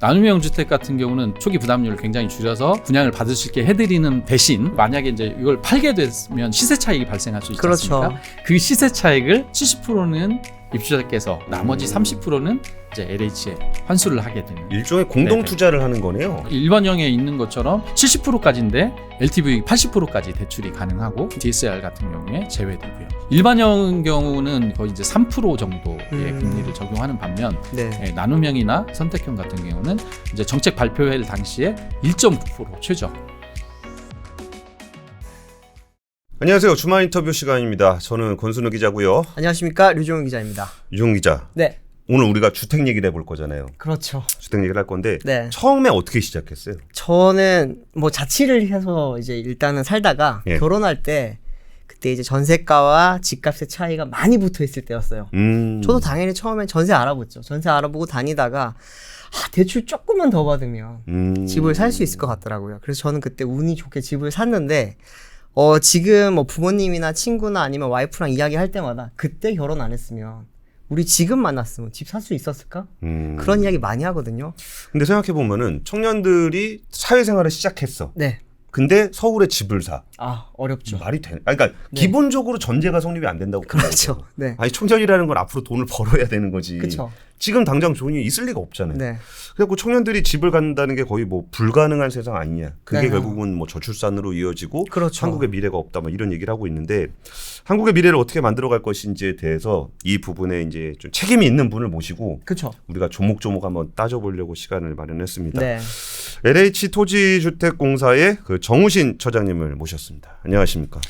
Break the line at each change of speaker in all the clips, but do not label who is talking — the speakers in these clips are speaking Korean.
나눔형 주택 같은 경우는 초기 부담률을 굉장히 줄여서 분양을 받을 수 있게 해드리는 대신 만약에 이제 이걸 팔게 되면 시세 차익이 발생할 수 있지
그렇죠.
않습니까? 그 시세 차익을 70%는 입주자께서 나머지 30%는 이제 LH에 환수를 하게 되는
일종의 공동 투자를 하는 거네요.
일반형에 있는 것처럼 70%까지인데 LTV 80%까지 대출이 가능하고 DSR 같은 경우에 제외되고요. 일반형 경우는 거의 이제 3% 정도의 금리를 적용하는 반면
네.
나눔형이나 선택형 같은 경우는 이제 정책 발표회 당시에 1.9% 최저.
안녕하세요. 주말 인터뷰 시간입니다. 저는 권순우 기자고요.
안녕하십니까, 류종훈 기자입니다.
유종 기자.
네.
오늘 우리가 주택 얘기를 해볼 거잖아요.
그렇죠.
주택 얘기를 할 건데
네.
처음에 어떻게 시작했어요?
저는 뭐 자취를 해서 이제 일단은 살다가
예.
결혼할 때 그때 이제 전세가와 집값의 차이가 많이 붙어 있을 때였어요. 저도 당연히 처음엔 전세 알아봤죠. 전세 알아보고 다니다가 대출 조금만 더 받으면 집을 살 수 있을 것 같더라고요. 그래서 저는 그때 운이 좋게 집을 샀는데 지금 뭐 부모님이나 친구나 아니면 와이프랑 이야기할 때마다 그때 결혼 안 했으면 우리 지금 만났으면 집 살 수 있었을까? 그런 이야기 많이 하거든요.
근데 생각해보면은 청년들이 사회생활을 시작했어.
네.
근데 서울에 집을 사.
어렵죠.
말이 돼. 그러니까
네.
기본적으로 전제가 성립이 안 된다고.
그렇죠. 네.
아니 청년이라는 건 앞으로 돈을 벌어야 되는 거지.
그렇죠.
지금 당장 돈이 있을 리가 없잖아요.
네.
그래갖고 청년들이 집을 갖는다는 게 거의 뭐 불가능한 세상 아니냐. 그게
네.
결국은 뭐 저출산으로 이어지고
그렇죠.
한국의 미래가 없다 뭐 이런 얘기를 하고 있는데 한국의 미래를 어떻게 만들어갈 것인지에 대해서 이 부분에 이제 좀 책임이 있는 분을 모시고
그렇죠.
우리가 조목조목 한번 따져보려고 시간을 마련했습니다.
네.
LH 토지주택공사의 그 정우신 처장님을 모셨습니다. 안녕하십니까?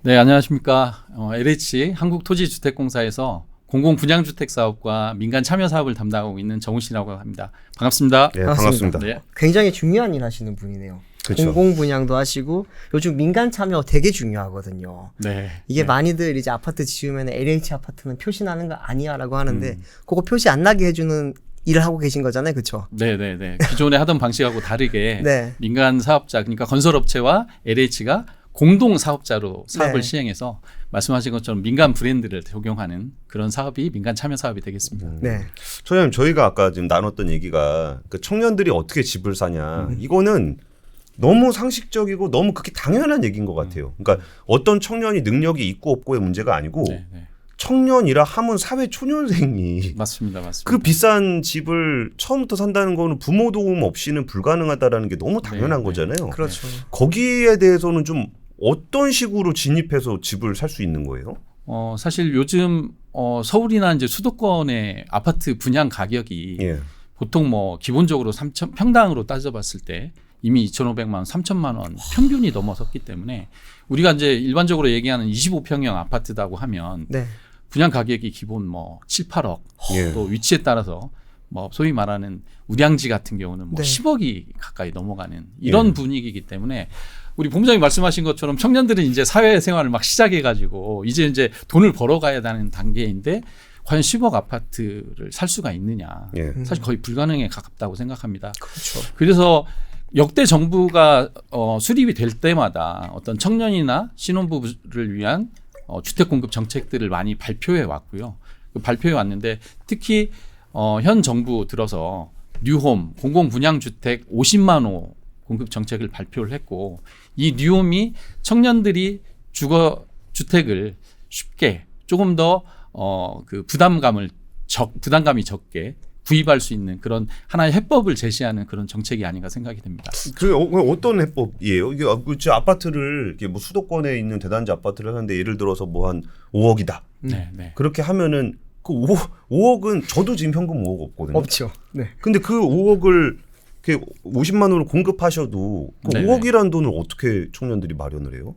네, 안녕하십니까. LH 한국토지주택공사에서 공공분양주택 사업과 민간 참여 사업을 담당하고 있는 정우신이라고 합니다. 반갑습니다.
네, 반갑습니다.
네.
굉장히 중요한 일 하시는 분이네요.
그렇죠.
공공 분양도 하시고 요즘 민간 참여 되게 중요하거든요.
네.
이게 많이들 이제 아파트 지으면 LH 아파트는 표시나는 거 아니야라고 하는데 그거 표시 안 나게 해주는 일을 하고 계신 거잖아요, 그렇죠?
네. 기존에 하던 방식하고 다르게
네.
민간 사업자, 그러니까 건설업체와 LH가 공동 사업자로 사업을
네.
시행해서 말씀하신 것처럼 민간 브랜드를 적용하는 그런 사업이 민간 참여 사업이 되겠습니다.
네.
처장님, 저희가 아까 지금 나눴던 얘기가 그 청년들이 어떻게 집을 사냐 이거는 너무 상식적이고 너무 그게 당연한 얘기인 것 같아요. 그러니까 어떤 청년이 능력이 있고 없고의 문제가 아니고
네.
청년이라 하면 사회 초년생이
맞습니다.
그 비싼 집을 처음부터 산다는 거는 부모 도움 없이는 불가능하다라는 게 너무 당연한
네.
거잖아요.
그렇죠.
거기에 대해서는 좀 어떤 식으로 진입해서 집을 살 수 있는 거예요?
사실 요즘 서울이나 이제 수도권의 아파트 분양 가격이
예.
보통 뭐 기본적으로 3천 평당으로 따져봤을 때 이미 2,500만 원, 3천만 원 평균이 넘어섰기 때문에 우리가 이제 일반적으로 얘기하는 25평형 아파트라고 하면
네.
분양 가격이 기본 뭐 7, 8억
예.
또 위치에 따라서 뭐 소위 말하는 우량지 같은 경우는 뭐
네.
10억이 가까이 넘어가는 이런
예.
분위기이기 때문에 우리 본부장님 말씀하신 것처럼 청년들은 이제 사회생활을 막 시작해가지고 이제 돈을 벌어가야 하는 단계인데 과연 10억 아파트를 살 수가 있느냐.
예.
사실 거의 불가능에 가깝다고 생각합니다.
그렇죠.
그래서 역대 정부가 수립이 될 때마다 어떤 청년이나 신혼부부를 위한 주택 공급 정책들을 많이 발표해 왔고요. 발표해 왔는데 특히 현 정부 들어서 뉴홈 공공분양주택 50만 호 공급 정책을 발표를 했고 이 뉴홈이 청년들이 주택을 쉽게 조금 더 그 부담감이 적게 구입할 수 있는 그런 하나의 해법을 제시하는 그런 정책이 아닌가 생각이 됩니다.
그 어떤 해법이에요? 이게 아파트를 이게 뭐 수도권에 있는 대단지 아파트를 하는데 예를 들어서 뭐 한 5억이다.
네.
그렇게 하면은 그 5억은 저도 지금 현금 5억 없거든요.
없죠. 네.
근데 그 5억을 이렇게 50만 원으로 공급하셔도 그
네네.
5억이라는 돈을 어떻게 청년들이 마련을 해요?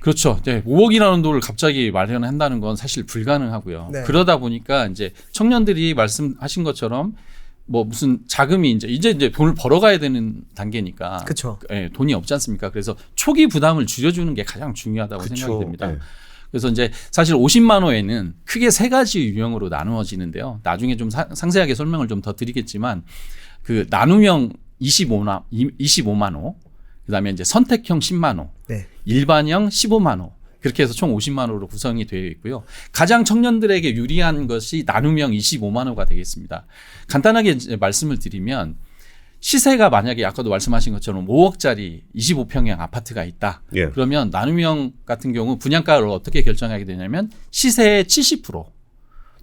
그렇죠. 네, 5억이라는 돈을 갑자기 마련한다는 건 사실 불가능하고요.
네.
그러다 보니까 이제 청년들이 말씀하신 것처럼 뭐 무슨 자금이 이제 돈을 벌어가야 되는 단계니까
그렇죠.
예, 돈이 없지 않습니까? 그래서 초기 부담을 줄여주는 게 가장 중요하다고 생각이 됩니다.
네.
그래서 이제 사실 50만 호에는 크게 세 가지 유형으로 나누어지는데요. 나중에 좀 상세하게 설명을 좀 더 드리겠지만 그 나눔형 25만 호, 그다음에 이제 선택형 10만 호,
네.
일반형 15만 호. 그렇게 해서 총 50만 호로 구성이 되어 있고요. 가장 청년들에게 유리한 것이 나눔형 25만 호가 되겠습니다. 간단하게 이제 말씀을 드리면 시세가 만약에 아까도 말씀하신 것처럼 5억짜리 25평형 아파트가 있다.
예.
그러면 나눔형 같은 경우 분양가를 어떻게 결정하게 되냐면 시세의 70%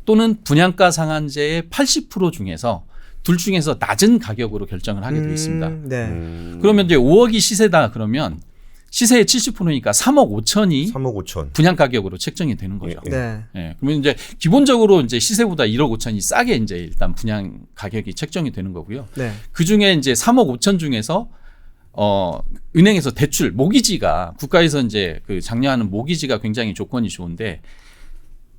또는 분양가 상한제의 80% 중에서 둘 중에서 낮은 가격으로 결정을 하게 되어 있습니다.
네.
그러면 이제 5억이 시세다 그러면 시세의 70%니까 3억 5천이
3억 5천.
분양 가격으로 책정이 되는 거죠.
네.
예. 그러면 이제 기본적으로 이제 시세보다 1억 5천이 싸게 이제 일단 분양 가격이 책정이 되는 거고요.
네.
그 중에 이제 3억 5천 중에서 은행에서 대출 모기지가 국가에서 이제 그 장려하는 모기지가 굉장히 조건이 좋은데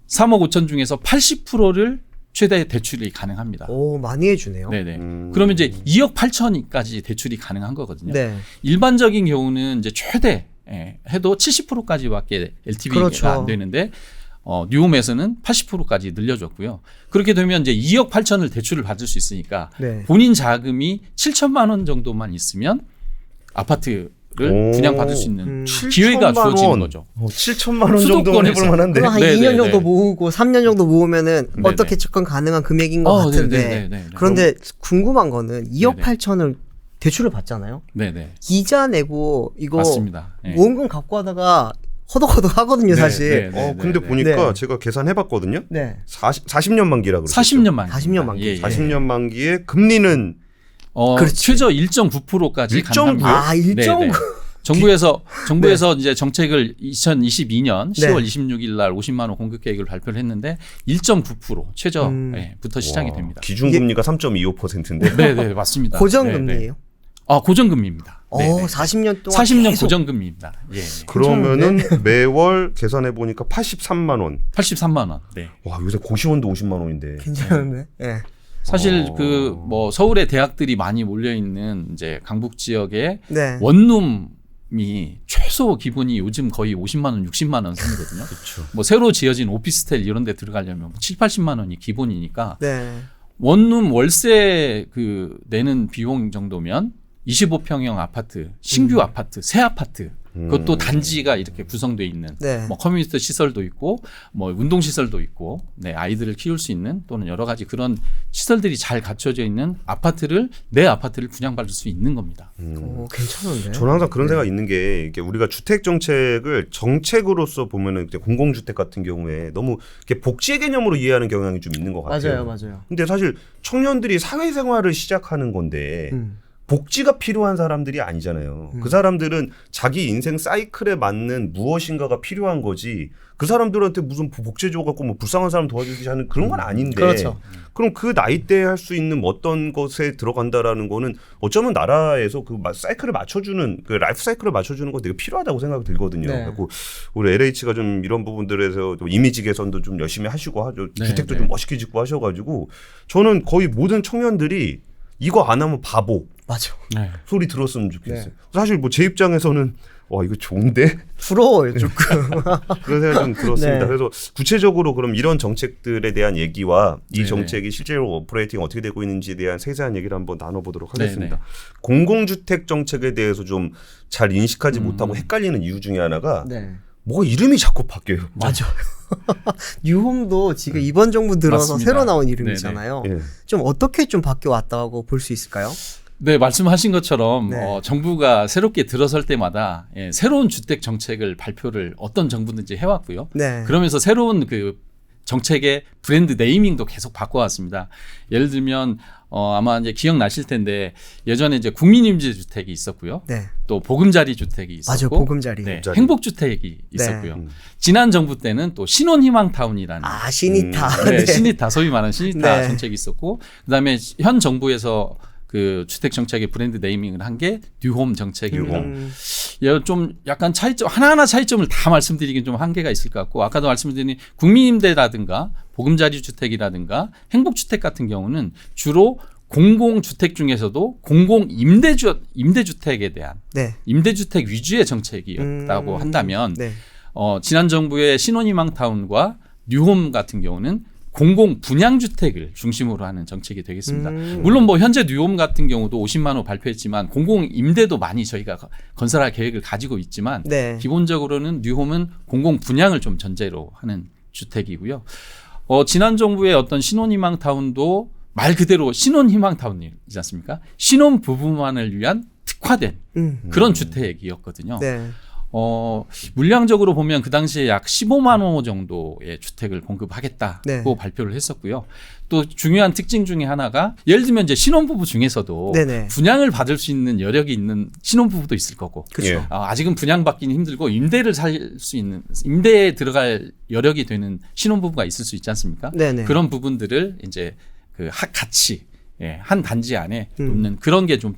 3억 5천 중에서 80%를 최대 대출이 가능합니다.
오, 많이 해주네요.
네네. 그러면 이제 2억 8천까지 대출이 가능한 거거든요.
네.
일반적인 경우는 이제 최대 해도 70%까지밖에 LTV가
그렇죠.
안 되는데 뉴홈에서는 80%까지 늘려줬고요. 그렇게 되면 이제 2억 8천을 대출을 받을 수 있으니까
네.
본인 자금이 7천만 원 정도만 있으면 아파트를
오.
분양받을 수 있는 기회가
7천만
주어지는
원.
거죠.
7천만 원 정도
수도권에서.
해볼 만한데.
그럼 한
네,
2년
네,
정도
네.
모으고 3년 정도 모으면은
네,
어떻게
네.
접근 가능한 금액인 것
네,
같은데.
네, 네, 네.
그런데 궁금한 거는 2억
네, 네.
8천을 대출을 받잖아요.
네네.
이자 내고 이거
맞습니다. 네.
모은금 갖고 하다가 허덕허덕 하거든요,
네,
사실.
네.
근데 보니까
네.
제가 계산해봤거든요.
네.
40년 만기라고 그랬죠.
40년 만기.
40년 만기.
예, 예.
40년 만기에 금리는
그렇지.
최저 1.9%까지
1.9?
가능합니다.
아, 1.9.
정부에서 이제 정책을 2022년
네.
10월 26일 날 50만 원 공급 계획을 발표를 했는데 1.9% 최저부터 시작이
와,
됩니다.
기준금리가 3.25%인데.
네, 네, 맞습니다.
고정금리예요?
네, 네. 아, 고정금리입니다. 네, 네.
40년 동안
40년
계속.
고정금리입니다. 예.
그러면은 매월 계산해 보니까 83만 원.
83만 원. 네.
와, 요새 고시원도 50만 원인데.
괜찮은데. 네.
사실 그 뭐 서울의 대학들이 많이 몰려 있는 이제 강북 지역에
네.
원룸이 최소 기본이 요즘 거의 50만 원, 60만 원 선이거든요.
그렇죠.
뭐 새로 지어진 오피스텔 이런 데 들어가려면 7, 80만 원이 기본이니까
네.
원룸 월세 그 내는 비용 정도면 25평형 아파트, 신규 아파트, 새 아파트 그것도 단지가 이렇게 구성되어 있는
네.
뭐 커뮤니티 시설도 있고 뭐 운동 시설도 있고 네, 아이들을 키울 수 있는 또는 여러 가지 그런 시설들이 잘 갖춰져 있는 아파트를 내 아파트를 분양받을 수 있는 겁니다.
오, 괜찮은데.
저는 항상 그런 생각이 있는 게 이게 우리가 주택 정책을 정책으로서 보면은 이제 공공주택 같은 경우에 너무 이렇게 복지의 개념으로 이해하는 경향이 좀 있는 것 같아요.
맞아요.
근데 사실 청년들이 사회생활을 시작하는 건데 복지가 필요한 사람들이 아니잖아요. 그 사람들은 자기 인생 사이클에 맞는 무엇인가가 필요한 거지. 그 사람들한테 무슨 복지 줘갖고 뭐 불쌍한 사람 도와주기 하는 그런 건 아닌데.
그렇죠.
그럼 그 나이대에 할 수 있는 어떤 것에 들어간다라는 거는 어쩌면 나라에서 그 사이클을 맞춰주는 그 라이프 사이클을 맞춰주는 거 되게 필요하다고 생각이 들거든요.
네.
그리고 우리 LH가 좀 이런 부분들에서 좀 이미지 개선도 좀 열심히 하시고 하죠.
네,
주택도
네.
좀 멋있게 짓고 하셔가지고 저는 거의 모든 청년들이 이거 안 하면 바보
맞아.
네.
소리 들었으면 좋겠어요.
네.
사실 뭐 제 입장에서는 와 이거 좋은데
부러워요, 조금.
그런 생각이 좀 들었습니다.
네.
그래서 구체적으로 그럼 이런 정책들에 대한 얘기와 이
네네.
정책이 실제로 오퍼레이팅 어떻게 되고 있는지에 대한 세세한 얘기를 한번 나눠보도록 하겠습니다.
네네.
공공주택 정책에 대해서 좀 잘 인식하지 못하고 헷갈리는 이유 중에 하나가
네.
뭐가 이름이 자꾸 바뀌어요.
맞아. 뉴홈도 지금 이번 정부 들어서
맞습니다.
새로 나온 이름이잖아요.
예.
좀 어떻게 좀 바뀌어 왔다고 볼 수 있을까요?
네, 말씀하신 것처럼
네.
정부가 새롭게 들어설 때마다 새로운 주택 정책을 발표를 어떤 정부든지 해왔고요.
네.
그러면서 새로운 그 정책의 브랜드 네이밍도 계속 바꿔왔습니다. 예를 들면 아마 이제 기억나실 텐데 예전에 이제 국민임대주택이 있었고요.
네.
또 보금자리 주택이 있었고,
맞아, 보금자리.
네,
보금자리.
행복주택이 있었고요. 지난 정부 때는 또 신혼희망타운이라는
아, 신이타.
네, 신이타 소위 말하는 신이타
네.
정책이 있었고, 그다음에 현 정부에서 그 주택 정책의 브랜드 네이밍을 한 게 뉴홈 정책입니다. 좀 약간 차이점 하나하나 차이점을 다 말씀드리긴 좀 한계가 있을 것 같고, 아까도 말씀드린 국민임대라든가 보금자리 주택이라든가 행복주택 같은 경우는 주로 공공주택 중에서도 임대주택에 대한
네.
임대주택 위주의 정책이었다고 한다면
네.
지난 정부의 신혼희망타운과 뉴홈 같은 경우는 공공 분양주택을 중심으로 하는 정책이 되겠습니다. 물론 뭐 현재 뉴홈 같은 경우도 50만 호 발표했지만 공공 임대도 많이 저희가 건설할 계획을 가지고 있지만
네.
기본적으로는 뉴홈은 공공 분양을 좀 전제로 하는 주택이고요. 지난 정부의 어떤 신혼희망타운도 말 그대로 신혼희망타운이지 않습니까? 신혼부부만을 위한 특화된 그런 주택이었거든요.
네.
물량적으로 보면 그 당시에 약 15만 호 정도의 주택을 공급하겠다고
네.
발표를 했었고요. 또 중요한 특징 중에 하나가 예를 들면 이제 신혼부부 중에서도
네네.
분양을 받을 수 있는 여력이 있는 신혼부부도 있을 거고
그렇죠.
아직은 분양받기는 힘들고 임대를 살 수 있는 임대에 들어갈 여력이 되는 신혼부부가 있을 수 있지 않습니까?
네네.
그런 부분들을 이제 같이 한 단지 안에 놓는 그런 게 좀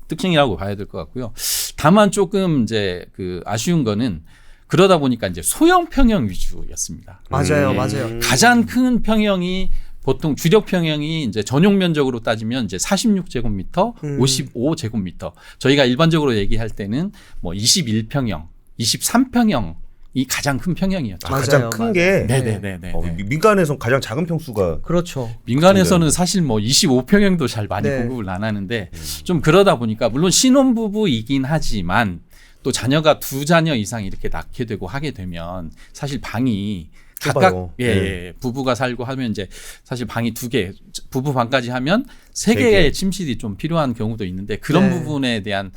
특징이라고 봐야 될 것 같고요. 다만 조금 이제 아쉬운 거는 그러다 보니까 이제 소형 평형 위주였습니다.
맞아요, 맞아요.
가장 큰 평형이 보통 주력 평형이 이제 전용 면적으로 따지면 이제 46제곱미터, 55제곱미터. 저희가 일반적으로 얘기할 때는 뭐 21평형, 23평형 이 가장 큰 평형이었죠.
맞아요,
가장 큰 게
네네네.
민간에서 가장 작은 평수가
그렇죠.
민간에서는 사실 뭐 25평형도 잘 많이
네.
공급을 안 하는데 좀 그러다 보니까 물론 신혼부부이긴 하지만 또 자녀가 2자녀 이상 이렇게 낳게 되고 하게 되면 사실 방이 각각
좁아요.
부부가 살고 하면 이제 사실 방이 2개, 부부 방까지 하면 3개의
개.
침실이 좀 필요한 경우도 있는데 그런
네.
부분에 대한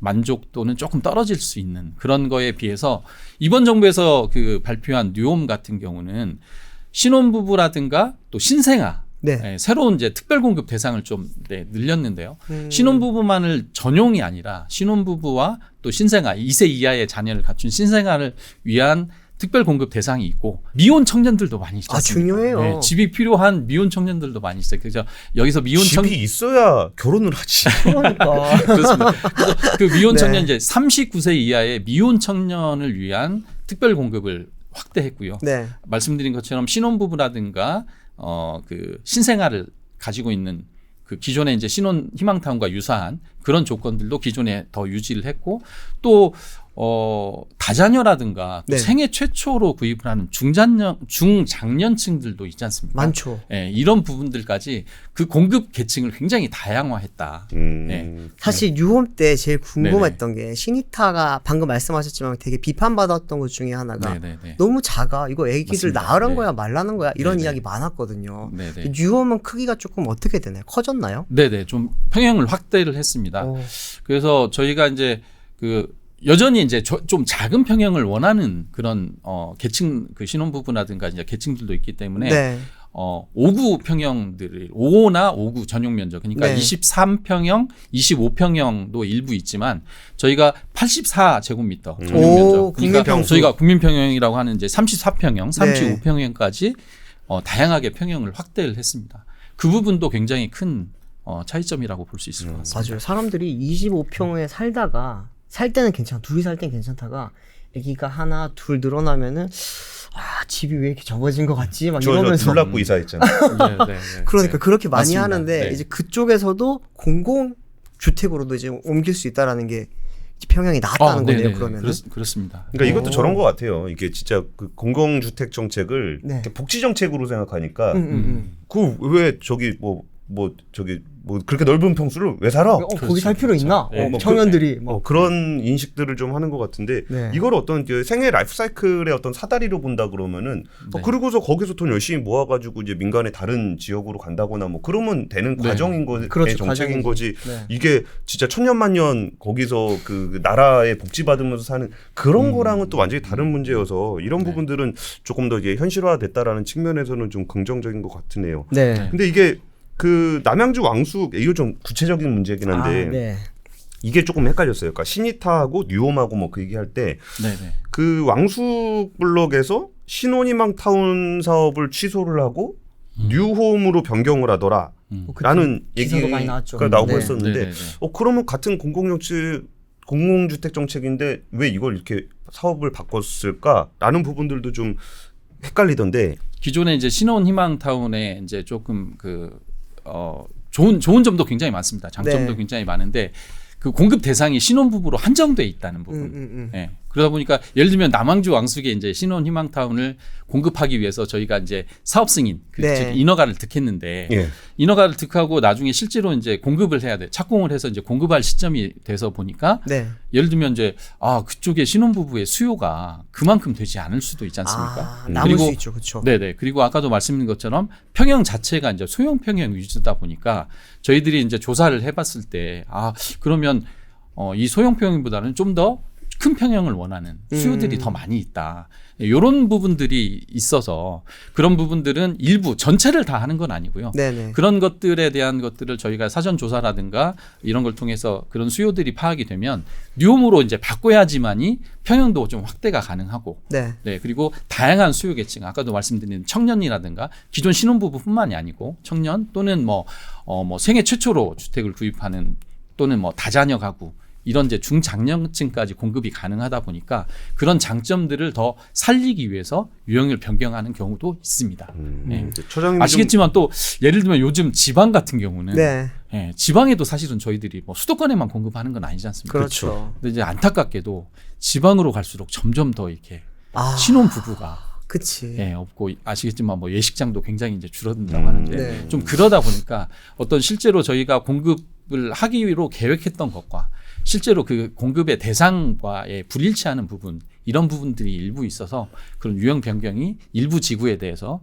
만족도는 조금 떨어질 수 있는 그런 거에 비해서 이번 정부에서 발표한 뉴홈 같은 경우는 신혼부부라든가 또 신생아
네.
새로운 이제 특별 공급 대상을 좀 늘렸는데요. 신혼부부만을 전용이 아니라 신혼부부와 또 신생아 2세 이하의 자녀를 갖춘 신생아를 위한 특별 공급 대상이 있고 미혼 청년들도 많이 있지 않습니까?
중요해요.
집이 필요한 미혼 청년들도 많이 있어요. 그래서 여기서 미혼
집이 있어야 결혼을 하지.
그러니까.
그렇습니다. 그래서 그 미혼
네.
청년 이제 39세 이하의 미혼 청년을 위한 특별 공급을 확대했고요.
네.
말씀드린 것처럼 신혼부부라든가 신생아를 가지고 있는 그 기존의 이제 신혼 희망타운과 유사한 그런 조건들도 기존에 더 유지를 했고 또 다자녀라든가 또
네.
생애 최초로 구입을 하는 중장년층들도 있지 않습니까?
많죠.
이런 부분들까지 그 공급 계층을 굉장히 다양화했다. 네.
사실 뉴홈 때 제일 궁금했던 게 시니타가 방금 말씀하셨지만 되게 비판받았던 것 중에 하나가
네네네.
너무 작아. 이거 애기들
맞습니다.
낳으란
네.
거야 말라는 거야 이런
네네.
이야기 많았거든요.
네네.
뉴홈은 크기가 조금 어떻게 되나요? 커졌나요?
네네. 좀 평형을 확대를 했습니다. 그래서 저희가 이제 여전히 이제 좀 작은 평형을 원하는 그런 계층 신혼부부라든가 이제 계층들도 있기 때문에
네.
5구 평형들이 5호나 5구 전용 면적 그러니까
네.
23평형, 25평형도 일부 있지만 저희가 84제곱미터 전용
오,
면적 그러니까
국민평수.
저희가 국민평형이라고 하는 이제 34평형,
네.
35평형까지 다양하게 평형을 확대를 했습니다. 그 부분도 굉장히 큰 차이점이라고 볼 수 있을 것 같습니다.
맞아요. 사람들이 25평에 살다가 살 때는 괜찮아. 둘이 살 때는 괜찮다가 아기가 하나 둘 늘어나면은 집이 왜 이렇게 접어진 것 같지? 막 이러면서
둘 낳고 이사했잖아.
네.
그러니까 그렇게 많이
맞습니다.
하는데
네.
이제 그쪽에서도 공공 주택으로도 이제 옮길 수 있다라는 게 평형이 나왔다는 거네요.
네네.
그러면
그렇습니다.
그러니까 이것도 저런 것 같아요. 이게 진짜 그 공공주택 정책을
네.
이렇게 복지 정책으로 생각하니까
음.
그 왜 저기 뭐 그렇게 넓은 평수를 왜 살아?
거기 살 필요 있나?
네.
청년들이 뭐.
그런 인식들을 좀 하는 것 같은데
네.
이걸 어떤 생애 라이프 사이클의 어떤 사다리로 본다 그러면은
네.
그러고서 거기서 돈 열심히 모아가지고 이제 민간의 다른 지역으로 간다거나 뭐 그러면 되는
네.
과정인 거지,
그렇죠,
정책인 거지.
네.
이게 진짜 천년만년 거기서 그 나라에 복지 받으면서 사는 그런 거랑은 또 완전히 다른 문제여서 이런
네.
부분들은 조금 더 이게 현실화됐다라는 측면에서는 좀 긍정적인 것 같으네요.
네.
근데 이게 그 남양주 왕숙 이거 좀 구체적인 문제긴 한데
네.
이게 조금 헷갈렸어요. 그러니까 시니타하고 뉴홈하고 뭐 그 얘기할 때 그 왕숙 블럭에서 신혼희망 타운 사업을 취소를 하고 뉴홈으로 변경을 하더라. 라는
기사도 많이 나왔죠.
얘기가 나오고
네.
했었는데
네네네.
그러면 같은 공공주택 정책인데 왜 이걸 이렇게 사업을 바꿨을까라는 부분들도 좀 헷갈리던데
기존에 이제 신혼희망타운에 이제 조금 좋은 점도 굉장히 많습니다. 장점도
네.
굉장히 많은데 그 공급 대상이 신혼부부로 한정돼 있다는 부분. 예. 그러다 보니까 예를 들면 남항주 왕숙에 이제 신혼 희망타운을 공급하기 위해서 저희가 이제 사업 승인,
네.
즉 인허가를 득했는데
예.
인허가를 득하고 나중에 실제로 이제 공급을 해야 돼. 착공을 해서 이제 공급할 시점이 돼서 보니까
네.
예를 들면 이제 그쪽에 신혼부부의 수요가 그만큼 되지 않을 수도 있지 않습니까?
남을
그리고
수 있죠, 그렇죠.
네네. 그리고 아까도 말씀드린 것처럼 평형 자체가 이제 소형 평형 위주다 보니까 저희들이 이제 조사를 해봤을 때 그러면 이 소형 평형보다는 좀 더 큰 평형을 원하는 수요들이 더 많이 있다. 이런 부분들이 있어서 그런 부분들은 일부 전체를 다 하는 건 아니고요.
네네.
그런 것들에 대한 것들을 저희가 사전 조사라든가 이런 걸 통해서 그런 수요들이 파악이 되면 뉴홈으로 이제 바꿔야지만이 평형도 좀 확대가 가능하고
네.
네, 그리고 다양한 수요 계층, 아까도 말씀드린 청년이라든가 기존 신혼부부뿐만이 아니고 청년 또는 뭐 생애 최초로 주택을 구입하는 또는 뭐 다자녀 가구 이런 이제 중장년층까지 공급이 가능하다 보니까 그런 장점들을 더 살리기 위해서 유형을 변경하는 경우도 있습니다. 네.
처장님
아시겠지만 또 예를 들면 요즘 지방 같은 경우는
네.
예, 지방에도 사실은 저희들이 뭐 수도권에만 공급하는 건 아니지 않습니까?
그렇죠.
근데 이제 안타깝게도 지방으로 갈수록 점점 더 이렇게
아.
신혼 부부가
그치.
예, 없고 아시겠지만 뭐 예식장도 굉장히 이제 줄어든다고 하는데
네.
좀 그러다 보니까 어떤 실제로 저희가 공급을 하기로 계획했던 것과 실제로 그 공급의 대상과의 불일치하는 부분 이런 부분들이 일부 있어서 그런 유형 변경이 일부 지구에 대해서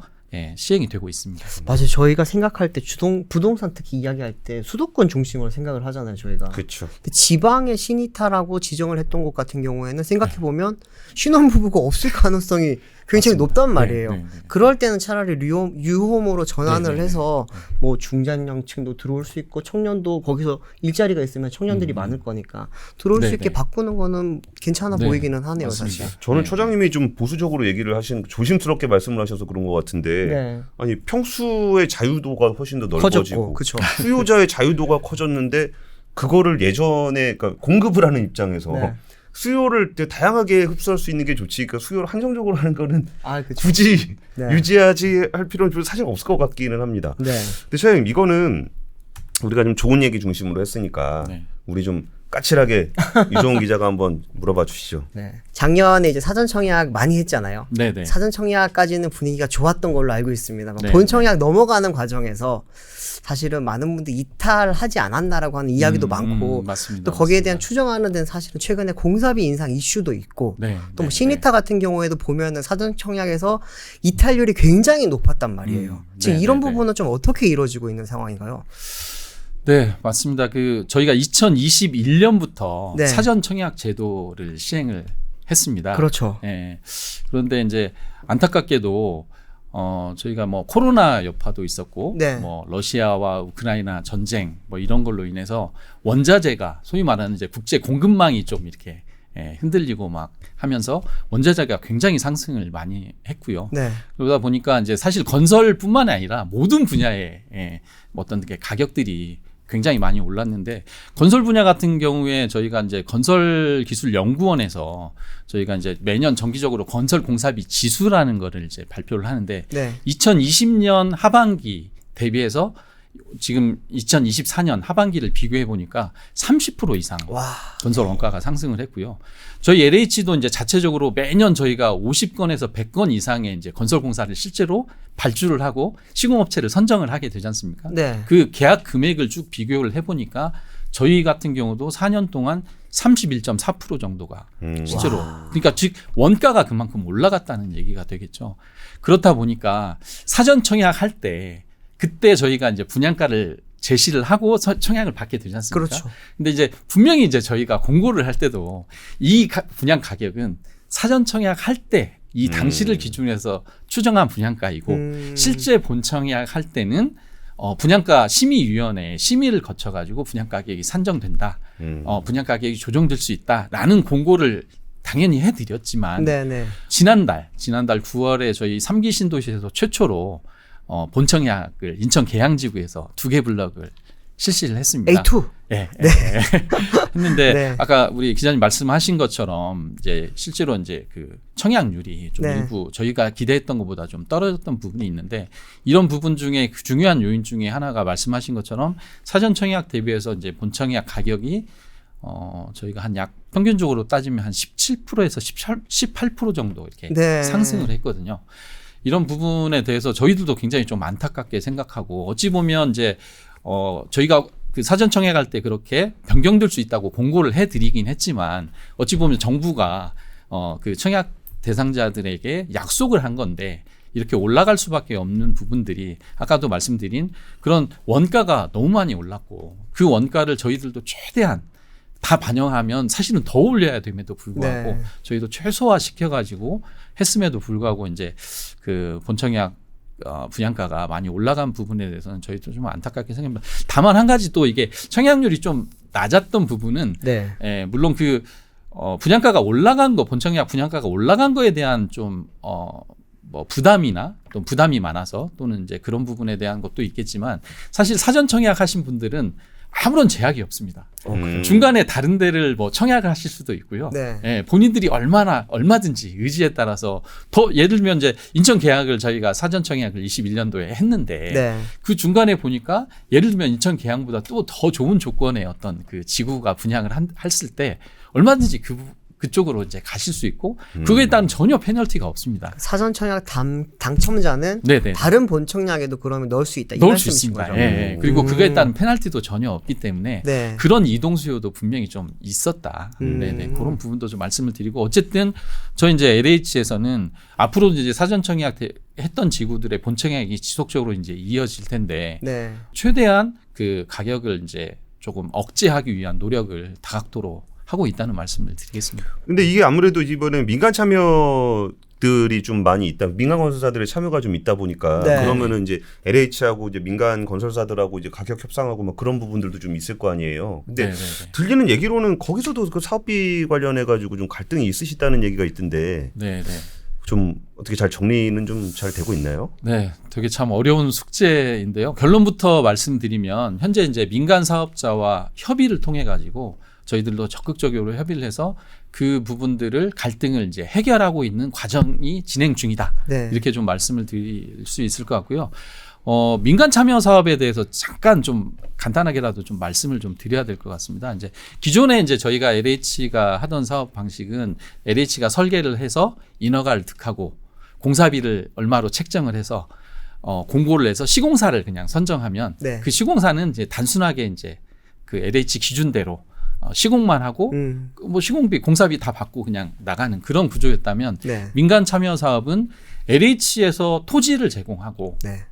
시행이 되고 있습니다.
맞아요. 저희가 생각할 때 부동산 특히 이야기할 때 수도권 중심으로 생각을 하잖아요. 저희가.
그렇죠.
근데 지방의 신이타라고 지정을 했던 곳 같은 경우에는 생각해 보면 신혼부부가 없을 가능성이 굉장히
맞습니다.
높단 말이에요.
네.
그럴 때는 차라리 유홈으로 전환을
네.
해서 뭐 중장년층도 들어올 수 있고 청년도 거기서 일자리가 있으면 청년들이 많을 거니까 들어올 수
네.
있게 바꾸는 거는 괜찮아
네.
보이기는 하네요.
맞습니다.
사실.
저는
네.
처장님이 좀 보수적으로 얘기를 조심스럽게 말씀을 하셔서 그런 것 같은데
네.
아니 평수의 자유도가 훨씬 더 넓어지고
커졌고, 그렇죠.
수요자의 자유도가 커졌는데 그거를 예전에 그러니까 공급을 하는 입장에서
네.
수요를 다양하게 흡수할 수 있는 게 좋지 그러니까 수요를 한정적으로 하는 거는
그렇죠.
굳이
네.
유지하지 할 필요는 사실 없을 것 같기는 합니다.
네.
근데 처장님 이거는 우리가 좀 좋은 얘기 중심으로 했으니까
네.
우리 좀 까칠하게 유종훈 기자가 한번 물어봐 주시죠.
네. 작년에 이제 사전 청약 많이 했잖아요.
네네.
사전 청약까지는 분위기가 좋았던 걸로 알고 있습니다.
네.
본 청약 넘어가는 과정에서 사실은 많은 분들이 이탈하지 않았나라고 하는 이야기도 많고
맞습니다.
또 거기에
맞습니다.
대한 추정하는 데는 사실은 최근에 공사비 인상 이슈도 있고
네,
또 뭐
네,
신이타 같은 경우에도 보면은 사전 청약에서 이탈률이 굉장히 높았단 말이에요. 지금
네,
이런
네, 네.
부분은 좀 어떻게 이루어지고 있는 상황인가요?
네, 맞습니다. 저희가 2021년부터
네.
사전 청약 제도를 시행을 했습니다.
그렇죠.
예. 그런데 이제 안타깝게도 저희가 뭐 코로나 여파도 있었고
네.
뭐 러시아와 우크라이나 전쟁 뭐 이런 걸로 인해서 원자재가 소위 말하는 이제 국제 공급망이 좀 이렇게 흔들리고 막 하면서 원자재가 굉장히 상승을 많이 했고요.
네.
그러다 보니까 이제 사실 건설뿐만 아니라 모든 분야의 어떤 게 가격들이 굉장히 많이 올랐는데 건설 분야 같은 경우에 저희가 이제 건설기술연구원에서 저희가 이제 매년 정기적으로 건설 공사비 지수라는 거를 이제 발표를 하는데
네.
2020년 하반기 대비해서 지금 2024년 하반기를 비교해 보니까 30% 이상
와.
건설 원가가 상승을 했고요. 저희 LH도 이제 자체적으로 매년 저희가 50건에서 100건 이상의 이제 건설 공사를 실제로 발주를 하고 시공업체를 선정을 하게 되지 않습니까?
네.
그 계약 금액을 쭉 비교를 해 보니까 저희 같은 경우도 4년 동안 31.4% 정도가 실제로 그러니까 즉 원가가 그만큼 올라갔다는 얘기가 되겠죠. 그렇다 보니까 사전 청약할 때 그때 저희가 이제 분양가를 제시를 하고 청약을 받게 되지 않습니까?
그렇죠.
근데 이제 분명히 이제 저희가 공고를 할 때도 이 분양 가격은 사전 청약할 때 이 당시를 기준으로 해서 추정한 분양가이고 실제 본 청약할 때는 분양가 심의위원회 심의를 거쳐가지고 분양 가격이 산정된다. 분양 가격이 조정될 수 있다라는 공고를 당연히 해드렸지만
네네.
지난달 9월에 저희 3기 신도시에서 최초로 본청약을 인천 계양지구에서 2개 블럭을 실시를 했습니다.
A2.
네. 했는데
네.
아까 우리 기자님 말씀하신 것처럼 이제 실제로 이제 그 청약률이 좀
네.
일부 저희가 기대했던 것보다 좀 떨어졌던 부분이 있는데 이런 부분 중에 그 중요한 요인 중에 하나가 말씀하신 것처럼 사전 청약 대비해서 이제 본청약 가격이 저희가 한 약 평균적으로 따지면 한 17%에서 18% 정도 이렇게
네.
상승을 했거든요. 이런 부분에 대해서 저희들도 굉장히 좀 안타깝게 생각하고 어찌 보면 이제 저희가 그 사전 청약할 때 그렇게 변경될 수 있다고 공고를 해드리긴 했지만 어찌 보면 정부가 그 청약 대상자들에게 약속을 한 건데 이렇게 올라갈 수밖에 없는 부분들이 아까도 말씀드린 그런 원가가 너무 많이 올랐고 그 원가를 저희들도 최대한 다 반영하면 사실은 더 올려야 됨에도 불구하고
네.
저희도 최소화 시켜가지고 했음에도 불구하고 이제 그 본청약 분양가가 많이 올라간 부분에 대해서는 저희도 좀 안타깝게 생각합니다. 다만 한 가지 또 이게 청약률이 좀 낮았던 부분은
네.
물론 그 분양가가 올라간 거 본청약 분양가가 올라간 거에 대한 좀 뭐 부담이나 또 부담이 많아서 또는 이제 그런 부분에 대한 것도 있겠지만 사실 사전 청약하신 분들은 아무런 제약이 없습니다. 중간에 다른 데를 뭐 청약을 하실 수도 있고요.
네.
예, 본인들이 얼마든지 의지에 따라서 더 예를 들면 이제 인천 계약을 저희가 사전 청약을 21년도에 했는데
네.
그 중간에 보니까 예를 들면 인천 계약보다 또 더 좋은 조건의 어떤 그 지구가 분양을 했을 때 얼마든지 그쪽으로 이제 가실 수 있고 그거에 따른 전혀 페널티가 없습니다.
사전 청약 당첨자는
네네.
다른 본 청약에도 그러면 넣을 수 있다. 이
넣을 수
말씀이신
있습니다.
거죠?
예, 예. 그리고 그거에 따른 페널티도 전혀 없기 때문에
네.
그런 이동 수요도 분명히 좀 있었다. 네네. 그런 부분도 좀 말씀을 드리고 어쨌든 저희 이제 LH에서는 앞으로 이제 사전 청약 했던 지구들의 본 청약이 지속적으로 이제 이어질 텐데
네.
최대한
그 가격을 이제 조금 억제하기 위한 노력을 다각도로 하고 있다는 말씀을 드리겠습니다.
근데 이게 아무래도 이번에 민간 참여들이 좀 많이 있다. 민간 건설사들의 참여가 좀 있다 보니까
네.
그러면은 이제 LH하고 이제 민간 건설사들하고 이제 가격 협상하고 막 그런 부분들도 좀 있을 거 아니에요. 근데
네네네.
들리는 얘기로는 거기서도 그 사업비 관련해 가지고 좀 갈등이 있으시다는 얘기가 있던데
네네.
좀 어떻게 잘 정리는 좀 잘 되고 있나요?
네, 되게 참 어려운 숙제인데요. 결론부터 말씀드리면 현재 이제 민간 사업자와 협의를 통해 가지고 저희들도 적극적으로 협의를 해서 그 부분들을 갈등을 이제 해결하고 있는 과정이 진행 중이다.
네.
이렇게 좀 말씀을 드릴 수 있을 것 같고요. 민간 참여 사업에 대해서 잠깐 좀 간단하게라도 좀 말씀을 좀 드려야 될 것 같습니다. 이제 기존에 이제 저희가 LH가 하던 사업 방식은 LH가 설계를 해서 인허가를 득하고 공사비를 얼마로 책정을 해서 공고를 해서 시공사를 그냥 선정하면
네.
그 시공사는 이제 단순하게 이제 그 LH 기준대로 시공만 하고 뭐 시공비 공사비 다 받고 그냥 나가는 그런 구조였다면
네.
민간 참여 사업은 LH에서 토지를 제공하고
네.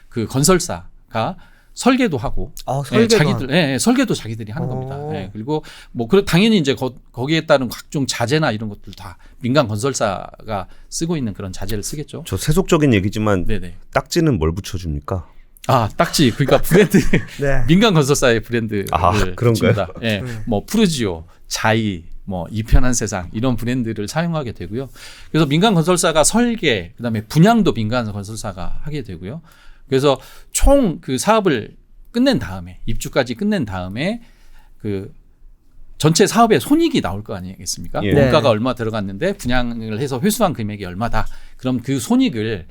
그 건설사가 설계도 하고
설계도
설계도 자기들이 하는 겁니다.
오.
예, 그리고 뭐 당연히 이제 거기에 따른 각종 자재나 이런 것들 다 민간 건설사가 쓰고 있는 그런 자재를 쓰겠죠.
저 세속적인 얘기지만
네네.
딱지는 뭘 붙여줍니까?
딱지 그러니까 브랜드
네.
민간 건설사의 브랜드를
그런가요?
붙입니다. 예, 뭐 푸르지오, 자이, 뭐 이편한 세상 이런 브랜드를 사용하게 되고요. 그래서 민간 건설사가 설계, 그다음에 분양도 민간 건설사가 하게 되고요. 그래서 총 그 사업을 끝낸 다음에 입주까지 끝낸 다음에 그 전체 사업의 손익이 나올 거 아니겠습니까?
예.
원가가
네.
얼마 들어갔는데 분양을 해서 회수한 금액이 얼마다. 그럼 그 손익을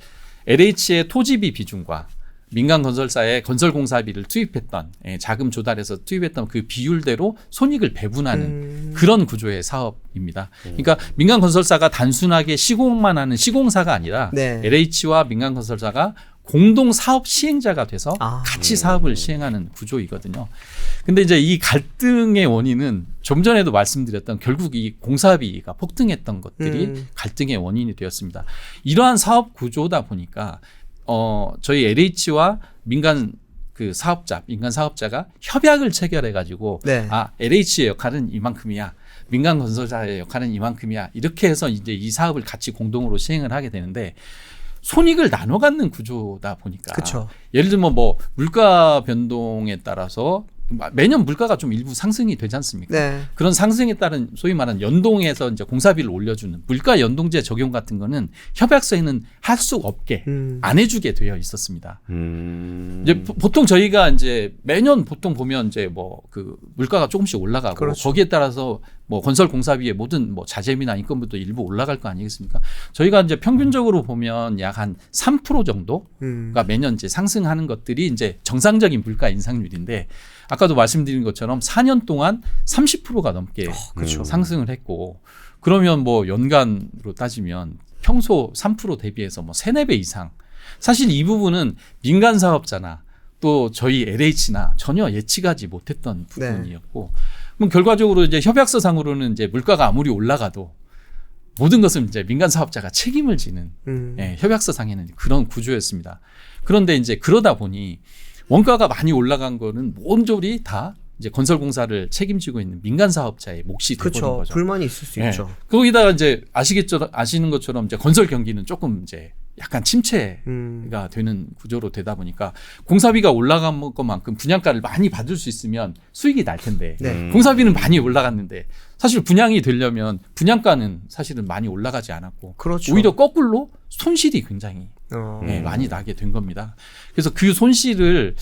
LH의 토지비 비중과 민간 건설사의 건설 공사비를 투입했던 자금 조달해서 투입했던 그 비율대로 손익을 배분하는 그런 구조의 사업입니다. 그러니까 민간 건설사가 단순하게 시공만 하는 시공사가 아니라
네.
LH와 민간 건설사가 공동 사업 시행자가 돼서 같이 사업을 시행하는 구조이거든요. 근데 이제 이 갈등의 원인은 좀 전에도 말씀드렸던 결국 이 공사비가 폭등했던 것들이 갈등의 원인이 되었습니다. 이러한 사업 구조다 보니까 저희 LH와 민간 사업자가 협약을 체결해 가지고
네.
LH의 역할은 이만큼이야. 민간 건설사의 역할은 이만큼이야. 이렇게 해서 이제 이 사업을 같이 공동으로 시행을 하게 되는데 손익을 나눠 갖는 구조다 보니까
그쵸.
예를 들면 뭐 물가 변동에 따라서 매년 물가가 좀 일부 상승이 되지 않습니까?
네.
그런 상승에 따른 소위 말하는 연동해서 이제 공사비를 올려주는 물가 연동제 적용 같은 거는 협약서에는 할 수 없게 안 해주게 되어 있었습니다. 이제 보통 저희가 이제 매년 보통 보면 이제 뭐 그 물가가 조금씩 올라가고
그렇죠.
거기에 따라서 뭐 건설 공사비의 모든 뭐 자재비나 인건비도 일부 올라갈 거 아니겠습니까? 저희가 이제 평균적으로 보면 약 한 3% 정도가 매년 이제 상승하는 것들이 이제 정상적인 물가 인상률인데 아까도 말씀드린 것처럼 4년 동안 30%가 넘게
그렇죠.
상승을 했고 그러면 뭐 연간으로 따지면 평소 3% 대비해서 뭐 3, 4배 이상 사실 이 부분은 민간 사업자나 또 저희 LH나 전혀 예측하지 못했던 부분이었고 그럼 결과적으로 이제 협약서상으로는 이제 물가가 아무리 올라가도 모든 것은 이제 민간 사업자가 책임을 지는 예, 협약서상에는 그런 구조였습니다. 그런데 이제 그러다 보니 원가가 많이 올라간 거는 모조리 다 이제 건설공사를 책임지고 있는 민간 사업자의 몫이 되는
그렇죠.
거죠.
불만이 있을 수
예.
있죠.
거기다가 이제 아시는 것처럼 이제 건설 경기는 조금 이제 약간 침체가 되는 구조로 되다 보니까 공사비가 올라간 것만큼 분양가를 많이 받을 수 있으면 수익이 날 텐데
네.
공사비는 많이 올라갔는데 사실 분양이 되려면 분양가는 사실은 많이 올라가지 않았고
그렇죠.
오히려 거꾸로 손실이 굉장히
네.
많이 나게 된 겁니다. 그래서 그 손실을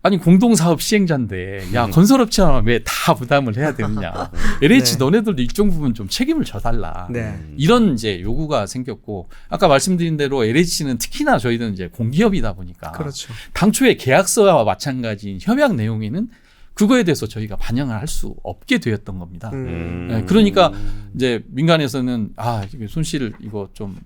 아니 공동사업 시행자인데 야 건설업체가 왜 다 부담을 해야 되느냐. LH
네.
너네들도 일정 부분 좀 책임을 져달라.
네.
이런 이제 요구가 생겼고 아까 말씀드린 대로 LH는 특히나 저희는 이제 공기업이다 보니까
그렇죠.
당초에 계약서와 마찬가지인 협약 내용에는 그거에 대해서 저희가 반영을 할 수 없게 되었던 겁니다. 네, 그러니까 이제 민간에서는 아 이게 손실을 이거 좀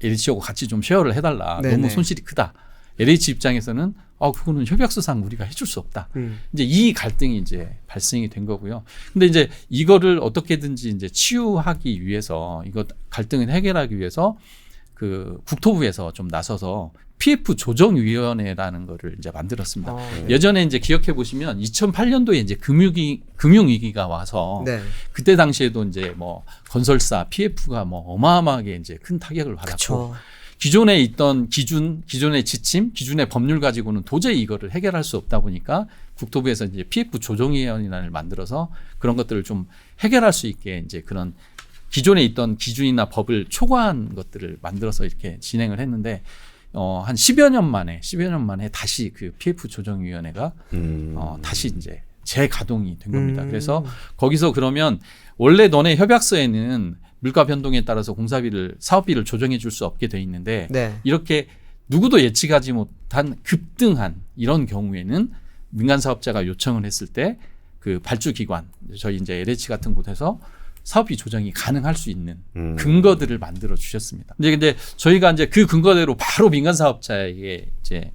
LH하고 같이 좀 쉐어를 해달라.
네네.
너무 손실이 크다. LH 입장에서는 그거는 협약서상 우리가 해줄 수 없다. 이제 이 갈등이 이제 발생이 된 거고요. 근데 이제 이거를 어떻게든지 이제 치유하기 위해서 이거 갈등을 해결하기 위해서 그 국토부에서 좀 나서서 PF 조정위원회라는 거를 이제 만들었습니다. 예전에 이제 기억해 보시면 2008년도에 이제 금융위기가 와서
네.
그때 당시에도 이제 뭐 건설사 PF가 뭐 어마어마하게 이제 큰 타격을 받았고
그렇죠.
기존에 있던 기존의 지침, 기존의 법률 가지고는 도저히 이거를 해결할 수 없다 보니까 국토부에서 이제 PF 조정위원회를 만들어서 그런 것들을 좀 해결할 수 있게 이제 그런 기존에 있던 기준이나 법을 초과한 것들을 만들어서 이렇게 진행을 했는데 한 10여 년 만에 다시 그 PF 조정위원회가 다시 이제 재가동이 된 겁니다. 그래서 거기서 그러면 원래 너네 협약서에는 물가 변동에 따라서 사업비를 조정해 줄 수 없게 돼 있는데
네.
이렇게 누구도 예측하지 못한 급등한 이런 경우에는 민간 사업자가 요청을 했을 때 그 발주기관 저희 이제 LH 같은 곳에서 사업비 조정이 가능할 수 있는 근거들을 만들어 주셨습니다. 근데 저희가 이제 그 근거대로 바로 민간 사업자에게 이제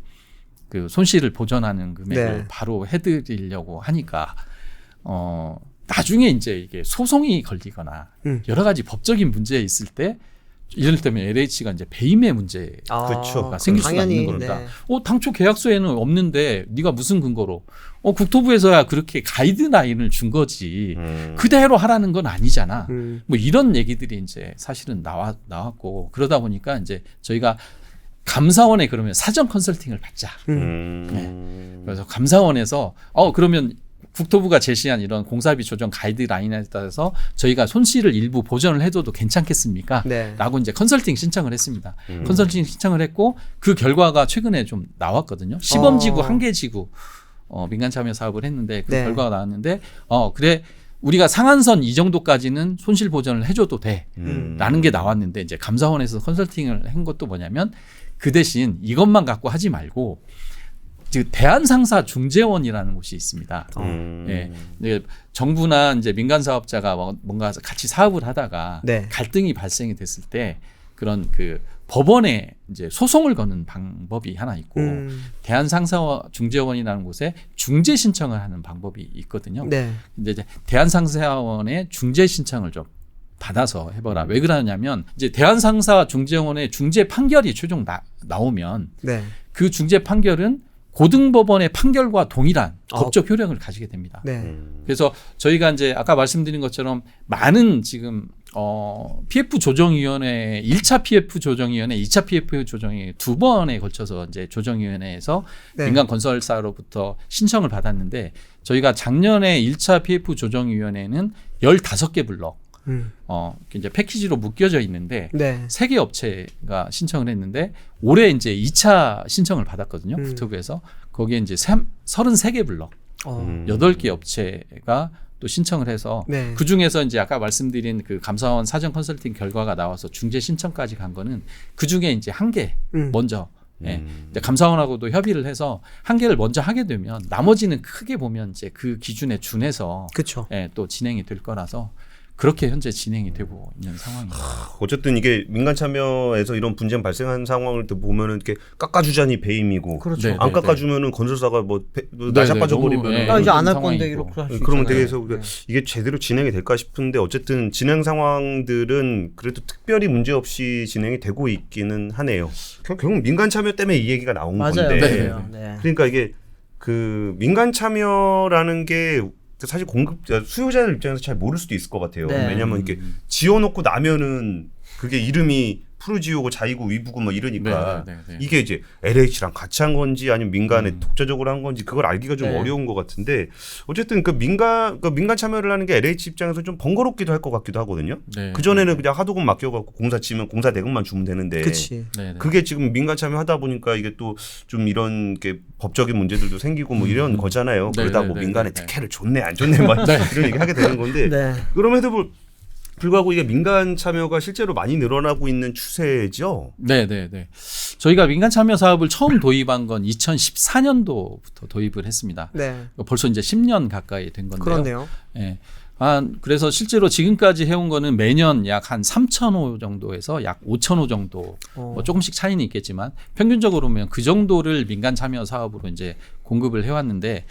그 손실을 보전하는 금액을
네.
바로 해드리려고 하니까 나중에 이제 이게 소송이 걸리거나 여러 가지 법적인 문제 있을 때 이를테면 LH가 이제 배임의 문제가
그렇죠.
생길 수가
당연히,
있는 겁니다.
네.
당초 계약서에는 없는데 네가 무슨 근거로? 국토부에서야 그렇게 가이드라인을 준 거지. 그대로 하라는 건 아니잖아. 뭐 이런 얘기들이 이제 사실은 나왔고 그러다 보니까 이제 저희가 감사원에 그러면 사전 컨설팅을 받자. 네. 그래서 감사원에서 그러면 국토부가 제시한 이런 공사비 조정 가이드라인에 따라서 저희가 손실을 일부 보전을 해줘도 괜찮겠습니까?
네.
라고 이제 컨설팅 신청을 했습니다. 컨설팅 신청을 했고 그 결과가 최근에 좀 나왔거든요. 시범지구 1개 지구 민간 참여 사업을 했는데 그
네.
결과가 나왔는데 그래 우리가 상한선 이 정도까지는 손실 보전을 해줘도 돼 라는 게 나왔는데 이제 감사원에서 컨설팅을 한 것도 뭐냐면 그 대신 이것만 갖고 하지 말고 대한상사 중재원이라는 곳이 있습니다. 예, 이제 정부나 이제 민간 사업자가 뭔가 같이 사업을 하다가
네.
갈등이 발생이 됐을 때 그런 그 법원에 이제 소송을 거는 방법이 하나 있고 대한상사 중재원이라는 곳에 중재 신청을 하는 방법이 있거든요.
네.
근데 이제 대한상사원의 중재 신청을 좀 받아서 해봐라. 왜 그러냐면 이제 대한상사 중재원의 중재 판결이 최종 나오면
네.
그 중재 판결은 고등법원의 판결과 동일한 법적 효력을 가지게 됩니다.
네.
그래서 저희가 이제 아까 말씀드린 것처럼 많은 지금 PF 조정위원회 1차 PF 조정위원회, 2차 PF 조정위원회 두 번에 걸쳐서 이제 조정위원회에서
네.
민간 건설사로부터 신청을 받았는데 저희가 작년에 1차 PF 조정위원회는 15개 블록 이제 패키지로 묶여져 있는데
네.
3개 업체가 신청을 했는데 올해 이제 2차 신청을 받았거든요. 국토부에서 거기에 이제 33개 블록 8개 업체가 또 신청을 해서
네.
그 중에서 이제 아까 말씀드린 그 감사원 사전 컨설팅 결과가 나와서 중재 신청까지 간 거는 그 중에 이제 1개 먼저 예. 이제 감사원하고도 협의를 해서 한 개를 먼저 하게 되면 나머지는 크게 보면 이제 그 기준에 준해서
그렇죠.
예, 또 진행이 될 거라서 그렇게 현재 진행이 되고 있는 상황입니다.
어쨌든 이게 민간 참여에서 이런 분쟁 발생한 상황을 또 보면은 이렇게 깎아주자니 배임이고
그렇죠.
네,
안
네,
깎아주면은 건설사가 뭐
네,
나자빠져
너무,
버리면
네.
나 이제 안 할
상황이고.
건데 이렇게 할 수
그러면
있잖아요.
되게 그래서 이게 제대로 진행이 될까 싶은데 어쨌든 진행 상황들은 그래도 특별히 문제 없이 진행이 되고 있기는 하네요. 결국 민간 참여 때문에 이 얘기가 나온
맞아요.
건데
맞아요. 네.
그러니까 이게 그 민간 참여라는 게 사실 수요자들 입장에서 잘 모를 수도 있을 것 같아요.
네.
왜냐하면 이렇게 지어놓고 나면은 그게 이름이 푸르지오고 자이고 위부고 뭐 이러니까 이게 이제 LH랑 같이 한 건지 아니면 민간에 독자적으로 한 건지 그걸 알기가 좀
네.
어려운 것 같은데 어쨌든 그 민간 참여를 하는 게 LH 입장에서 좀 번거롭기도 할 것 같기도 하거든요.
네.
그 전에는 그냥 하도급 맡겨갖고 공사 치면 공사 대금만 주면 되는데.
그치.
네, 네.
그게 지금 민간 참여하다 보니까 이게 또 좀 이런 게 법적인 문제들도 생기고 뭐 이런 거잖아요.
네,
그러다
네,
뭐
네,
민간에
네, 네.
특혜를 줬네 안 줬네 막 이런 얘기 하게 되는 건데
네.
그럼에도 불구하고 이게 민간 참여가 실제로 많이 늘어나고 있는 추세죠.
네. 저희가 민간 참여 사업을 처음 도입한 건 2014년도부터 도입을 했습니다.
네.
벌써 이제 10년 가까이 된 건데요.
그렇네요.
예. 그래서 실제로 지금까지 해온 거는 매년 약 한 3,000호 정도에서 약 5,000호 정도, 뭐 조금씩 차이는 있겠지만 평균적으로 보면 그 정도를 민간 참여 사업으로 이제 공급을 해왔는데,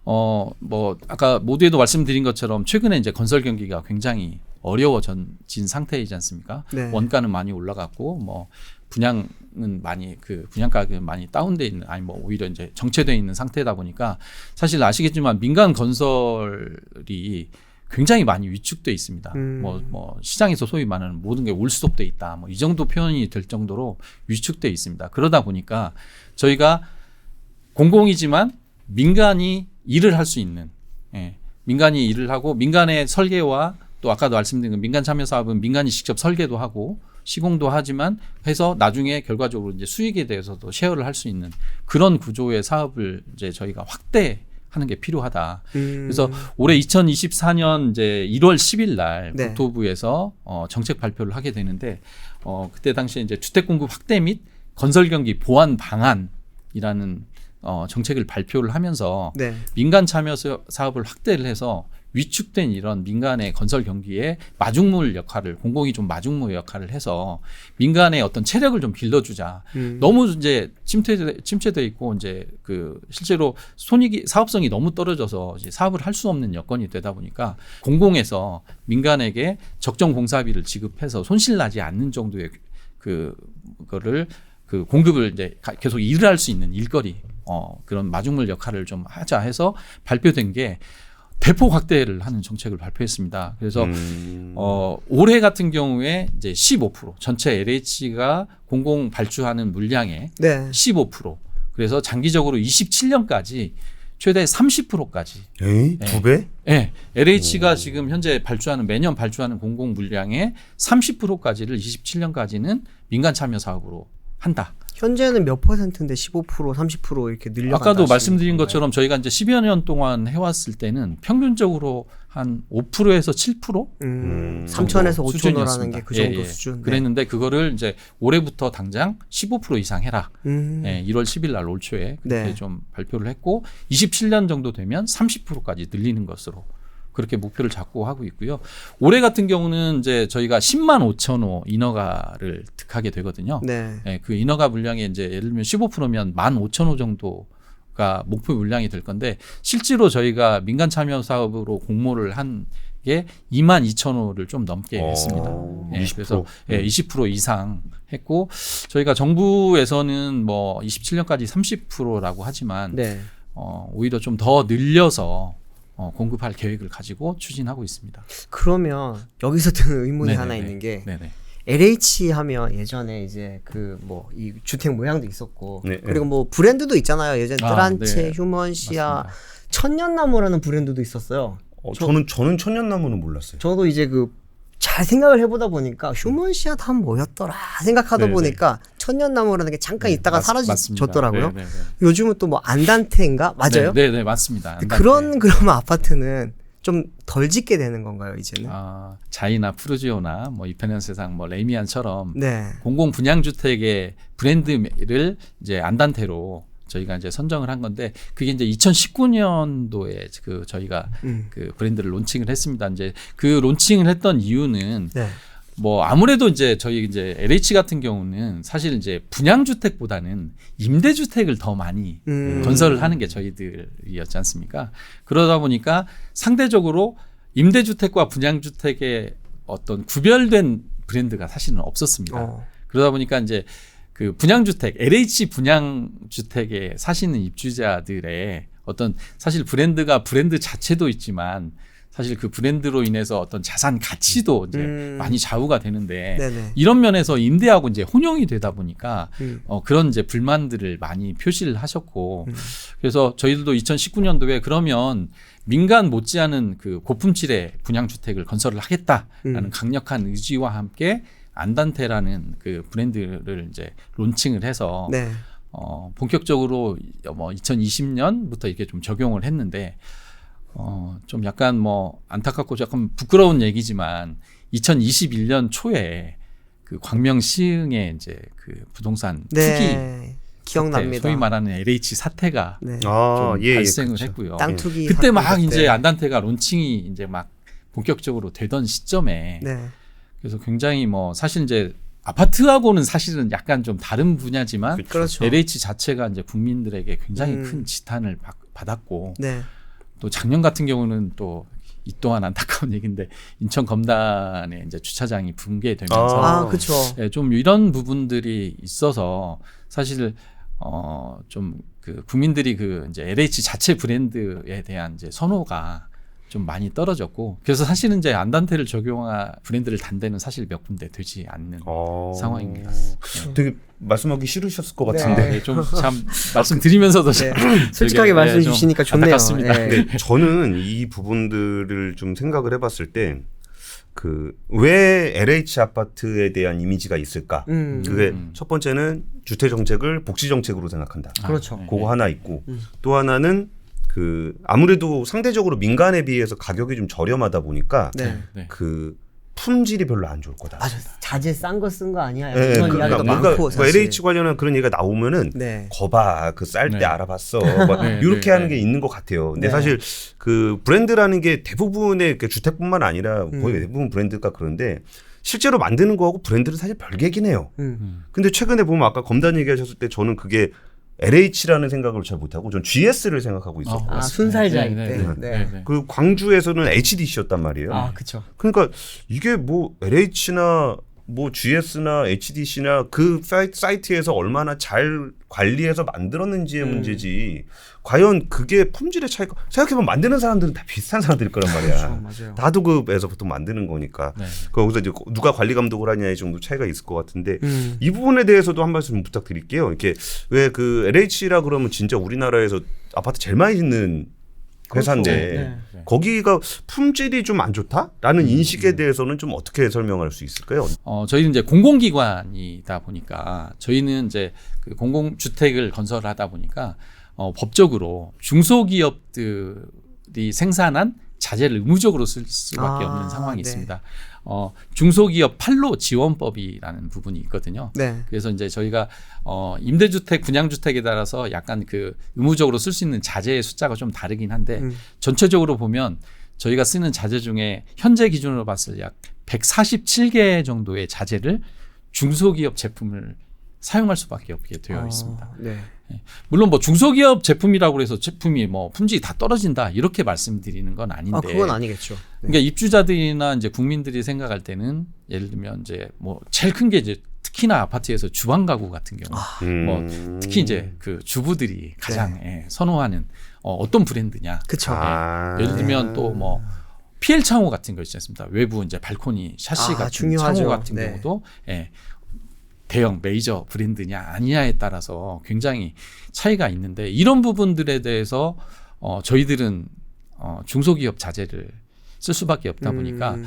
뭐 아까 모두에도 말씀드린 것처럼 최근에 이제 건설 경기가 굉장히 어려워진 상태이지 않습니까?
네.
원가는 많이 올라갔고, 뭐 분양은 많이 분양 가격은 많이 다운돼 있는, 아니 뭐 오히려 이제 정체돼 있는 상태다 보니까 사실 아시겠지만 민간 건설이 굉장히 많이 위축돼 있습니다. 뭐 시장에서 소위 말하는 모든 게 올스톱돼 있다. 뭐 이 정도 표현이 될 정도로 위축돼 있습니다. 그러다 보니까 저희가 공공이지만 민간이 일을 할 수 있는, 민간이 일을 하고 민간의 설계와 또 아까도 말씀드린 민간 참여 사업은 민간이 직접 설계도 하고 시공도 하지만 해서 나중에 결과적으로 이제 수익에 대해서도 쉐어를 할 수 있는 그런 구조의 사업을 이제 저희가 확대하는 게 필요하다. 그래서 올해 2024년 이제 1월 10일 날
네.
국토부에서 정책 발표를 하게 되는데 그때 당시에 이제 주택 공급 확대 및 건설 경기 보완 방안이라는 정책을 발표를 하면서
네.
민간 참여 사업을 확대를 해서 위축된 이런 민간의 건설 경기에 마중물 역할을 공공이 좀 마중물 역할을 해서 민간의 어떤 체력을 좀 길러주자. 너무 이제 침체돼 있고 이제 실제로 손익이 사업성이 너무 떨어져서 이제 사업을 할 수 없는 여건이 되다 보니까 공공에서 민간에게 적정 공사비를 지급해서 손실 나지 않는 정도의 그거를 공급을 이제 계속 일을 할 수 있는 일거리 그런 마중물 역할을 좀 하자 해서 발표된 게 대폭 확대를 하는 정책을 발표했습니다. 그래서 올해 같은 경우에 이제 15% 전체 LH가 공공 발주하는 물량의
네.
15% 그래서 장기적으로 27년까지 최대 30%까지.
에이?
네.
2배?
네. LH가 지금 현재 매년 발주하는 공공 물량의 30%까지를 27년까지는 민간 참여 사업으로 한다.
현재는 몇 %인데 15%, 30% 이렇게 늘려간다.
아까도 말씀드린
건가요?
것처럼 저희가 이제 10여 년 동안 해왔을 때는 평균적으로 한 5%에서 7%?
3천에서 5천호라는 게 그 정도 수준. 네.
그랬는데 그거를 이제 올해부터 당장 15% 이상 해라. 1월 10일 날 올 초에 그렇게
네.
좀 발표를 했고 27년 정도 되면 30%까지 늘리는 것으로 그렇게 목표를 잡고 하고 있고요. 올해 같은 경우는 이제 저희가 10만 5천호 인허가를 득하게 되거든요.
네.
그 인허가 물량이 이제 예를 들면 15%면 1만 5천호 정도가 목표 물량이 될 건데 실제로 저희가 민간 참여 사업으로 공모를 한 게 2만 2천호를 좀 넘게 했습니다.
20%.
그래서 20% 이상 했고 저희가 정부에서는 뭐 27년까지 30%라고 하지만
네.
오히려 좀 더 늘려서 공급할 계획을 가지고 추진하고 있습니다.
그러면 여기서 드는 의문이
네네네.
하나 있는 게
네네.
LH 하면 예전에 이제 이 주택 모양도 있었고
네,
그리고 뭐 브랜드도 있잖아요. 예전에 뜨란체,
네.
휴먼시아,
맞습니다.
천년나무라는 브랜드도 있었어요.
저는 천년나무는 몰랐어요.
저도 이제 잘 생각을 해보다 보니까 휴먼시아 다음 뭐였더라 생각하다
네네.
보니까 천년나무라는 게 잠깐 있다가 사라졌더라고요.
네네네.
요즘은 또 뭐 안단테인가 맞아요?
네네 맞습니다.
그런 아파트는 좀 덜 짓게 되는 건가요, 이제는?
자이나 푸르지오나 뭐 이편한 세상 뭐 레미안처럼
네.
공공 분양 주택의 브랜드를 이제 안단테로 저희가 이제 선정을 한 건데 그게 이제 2019년도에 그 저희가 그 브랜드를 론칭을 했습니다. 이제 그 론칭을 했던 이유는
네.
뭐 아무래도 이제 저희 이제 LH 같은 경우는 사실 이제 분양 주택보다는 임대 주택을 더 많이 건설을 하는 게 저희들이었지 않습니까? 그러다 보니까 상대적으로 임대 주택과 분양 주택의 어떤 구별된 브랜드가 사실은 없었습니다. 그러다 보니까 이제 그 분양주택, LH 분양주택에 사시는 입주자들의 어떤 사실 브랜드가 브랜드 자체도 있지만 사실 그 브랜드로 인해서 어떤 자산 가치도 이제 많이 좌우가 되는데
네네.
이런 면에서 임대하고 이제 혼용이 되다 보니까 그런 이제 불만들을 많이 표시를 하셨고 그래서 저희들도 2019년도에 그러면 민간 못지않은 그 고품질의 분양주택을 건설을 하겠다라는 강력한 의지와 함께 안단테라는 그 브랜드를 이제 론칭을 해서
네.
본격적으로 뭐 2020년부터 이렇게 좀 적용을 했는데 좀 약간 뭐 안타깝고 약간 부끄러운 얘기지만 2021년 초에 그 광명시흥의 이제 그 부동산
네.
투기
기억납니다.
소위 말하는 LH 사태가
네.
좀
예,
발생을
그렇죠.
했고요.
땅 투기
그때 막
사건
이제
그때.
안단테가 론칭이 이제 막 본격적으로 되던 시점에
네.
그래서 굉장히 뭐 사실 이제 아파트하고는 사실은 약간 좀 다른 분야지만
그렇죠.
LH 자체가 이제 국민들에게 굉장히 큰 지탄을 받았고
네.
또 작년 같은 경우는 또 이 또한 안타까운 얘기인데 인천 검단의 이제 주차장이 붕괴되면서
그렇죠.
예, 좀 이런 부분들이 있어서 사실 좀 그 국민들이 그 이제 LH 자체 브랜드에 대한 이제 선호가 좀 많이 떨어졌고 그래서 사실은 이제 안단테를 적용한 브랜드를 단 데는 사실 몇 군데 되지 않는 상황입니다.
되게 말씀하기 싫으셨을 것
네.
같은데.
좀 참 말씀드리면서
네. 솔직하게 말씀해
좀
주시니까 좋네요.
안타깝습니다.
네.
근데 저는 이 부분들을 좀 생각을 해봤을 때 그 왜 LH 아파트에 대한 이미지가 있을까? 그게 첫 번째는 주택 정책을 복지 정책으로 생각한다.
그렇죠.
그거 하나 있고 또 하나는 그 아무래도 상대적으로 민간에 비해서 가격이 좀 저렴하다 보니까
네.
네.
그 품질이 별로 안 좋을 거다.
맞아. 자재 싼 거 쓴 거 아니야?
네,
이런
그러니까
이야기도
뭔가
많고
뭐
사실.
LH 관련한 그런 얘기가 나오면은
네.
거봐 그 쌀 때
네.
알아봤어 막
네,
이렇게
네,
하는
네.
게 있는 것 같아요. 근데
네.
사실 그 브랜드라는 게 대부분의 그 주택뿐만 아니라 거의 대부분 브랜드가 그런데 실제로 만드는 거하고 브랜드는 사실 별개긴 해요. 근데 최근에 보면 아까 검단 얘기하셨을 때 저는 그게 LH라는 생각을 잘 못하고 전 GS를 생각하고 있었고
순살자일
네,
때.
네,
네.
네.
그 광주에서는 HDC였단 말이에요.
그렇죠.
그러니까 이게 뭐 LH나 뭐 GS나 HDC나 그 사이트에서 얼마나 잘 관리해서 만들었는지의 문제지 과연 그게 품질의 차이가 생각해보면 만드는 사람들은 다 비슷한 사람들일 거란 말이야.
그렇죠, 맞아요.
다도급에서 보통 만드는 거니까
네.
거기서 이제 누가 관리 감독을 하냐의 정도 차이가 있을 것 같은데 이 부분에 대해서도 한 말씀 부탁드릴게요. 이렇게 왜 그 LH라 그러면 진짜 우리나라에서 아파트 제일 많이 짓는 회사인데
네.
거기가 품질이 좀 안 좋다라는 인식에 대해서는 좀 어떻게 설명할 수 있을까요?
저희는 이제 공공기관이다 보니까 저희는 이제 그 공공주택을 건설하다 보니까 법적으로 중소기업들이 생산한 자재를 의무적으로 쓸 수밖에 없는 상황이
네.
있습니다. 중소기업 판로 지원법이라는 부분이 있거든요.
네.
그래서 이제 저희가 임대주택, 분양주택에 따라서 약간 그 의무적으로 쓸 수 있는 자재의 숫자가 좀 다르긴 한데 전체적으로 보면 저희가 쓰는 자재 중에 현재 기준으로 봤을 약 147개 정도의 자재를 중소기업 제품을 사용할 수밖에 없게 되어 있습니다.
네.
물론 뭐 중소기업 제품이라고 해서 제품이 뭐 품질이 다 떨어진다 이렇게 말씀드리는 건 아닌데.
그건 아니겠죠. 네.
그러니까 입주자들이나 이제 국민들이 생각할 때는 예를 들면 이제 뭐 제일 큰 게 이제 특히나 아파트에서 주방 가구 같은 경우, 뭐 특히 이제 그 주부들이 가장 선호하는 어떤 브랜드냐.
그쵸.
예를 들면 또 뭐 PL 창호 같은 거 있지 않습니까? 외부 이제 발코니 샤시 같은
중요하죠.
창호 같은
네.
경우도 대형 메이저 브랜드냐 아니냐에 따라서 굉장히 차이가 있는데 이런 부분들에 대해서 저희들은 중소기업 자재를 쓸 수밖에 없다 보니까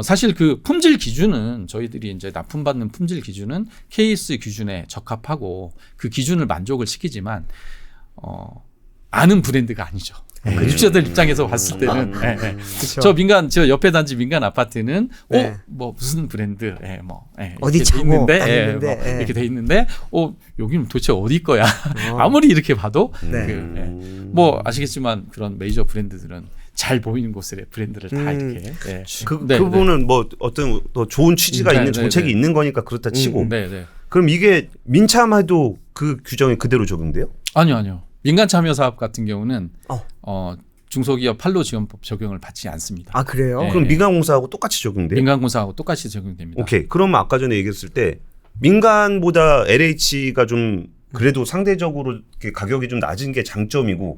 사실 그 품질 기준은 저희들이 이제 납품받는 품질 기준은 KS 기준에 적합하고 그 기준을 만족을 시키지만 아는 브랜드가 아니죠. 유저들 입장에서 봤을 때는 저 옆에 단지 민간 아파트는 뭐 무슨 브랜드,
어디
이렇게 돼
창호
있는데, 뭐 이렇게 돼 있는데, 여기는 도대체 어디 거야? 아무리 이렇게 봐도 뭐 아시겠지만 그런 메이저 브랜드들은 잘 보이는 곳에 브랜드를 다 이렇게.
그분은 뭐 어떤 더 좋은 취지가 있는 정책이 있는 거니까 그렇다 치고. 그럼 이게 민참해도 그 규정이 그대로 적용돼요?
아니요. 민간 참여 사업 같은 경우는 중소기업 판로 지원법 적용을 받지 않습니다.
아 그래요?
그럼 민간공사하고 똑같이 적용돼요?
민간공사하고 똑같이 적용됩니다.
오케이. 그럼 아까 전에 얘기했을 때 민간보다 LH가 좀 그래도 상대적으로 이렇게 가격이 좀 낮은 게 장점이고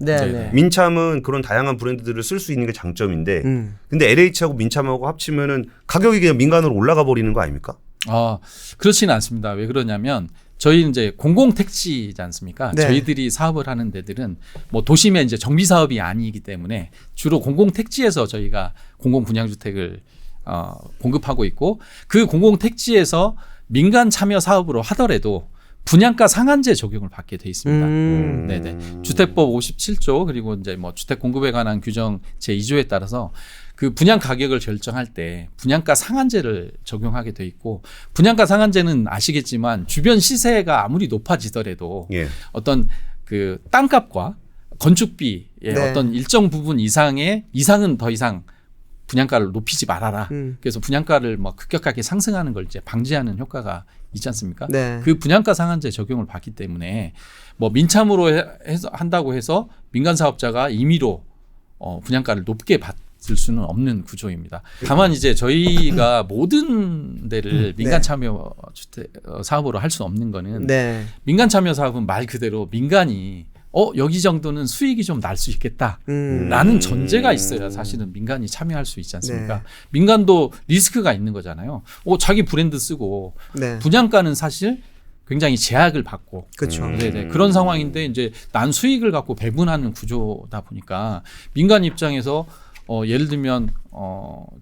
민참은 그런 다양한 브랜드들을 쓸 수 있는 게 장점인데 근데 LH하고 민참하고 합치면은 가격이 그냥 민간으로 올라가 버리는 거 아닙니까?
그렇지는 않습니다. 왜 그러냐면 저희 이제 공공택지지 않습니까? 저희들이 사업을 하는 데들은 뭐 도심의 이제 정비 사업이 아니기 때문에 주로 공공택지에서 저희가 공공분양주택을 공급하고 있고 그 공공택지에서 민간 참여 사업으로 하더라도 분양가 상한제 적용을 받게 돼 있습니다. 네네. 주택법 57조 그리고 이제 뭐 주택 공급에 관한 규정 제2조에 따라서 그 분양 가격을 결정할 때 분양가 상한제를 적용하게 돼 있고 분양가 상한제는 아시겠지만 주변 시세가 아무리 높아지더라도 어떤 그 땅값과 건축비의 어떤 일정 부분 이상은 더 이상 분양가를 높이지 말아라. 그래서 분양가를 뭐 급격하게 상승하는 걸 이제 방지하는 효과가 있지 않습니까? 그 분양가 상한제 적용을 받기 때문에 뭐 민참으로 한다고 해서 민간 사업자가 임의로 분양가를 높게 받을 수는 없는 구조입니다. 다만 이제 저희가 모든 데를 민간 참여 주택 사업으로 할 수 없는 거는 민간 참여 사업은 말 그대로 민간이 여기 정도는 수익이 좀 날 수 있겠다라는 전제가 있어야 사실은 민간이 참여할 수 있지 않습니까? 민간도 리스크가 있는 거잖아요. 자기 브랜드 쓰고 분양가는 사실 굉장히 제약을 받고 그런 상황인데 이제 난 수익을 갖고 배분하는 구조다 보니까 민간 입장에서 예를 들면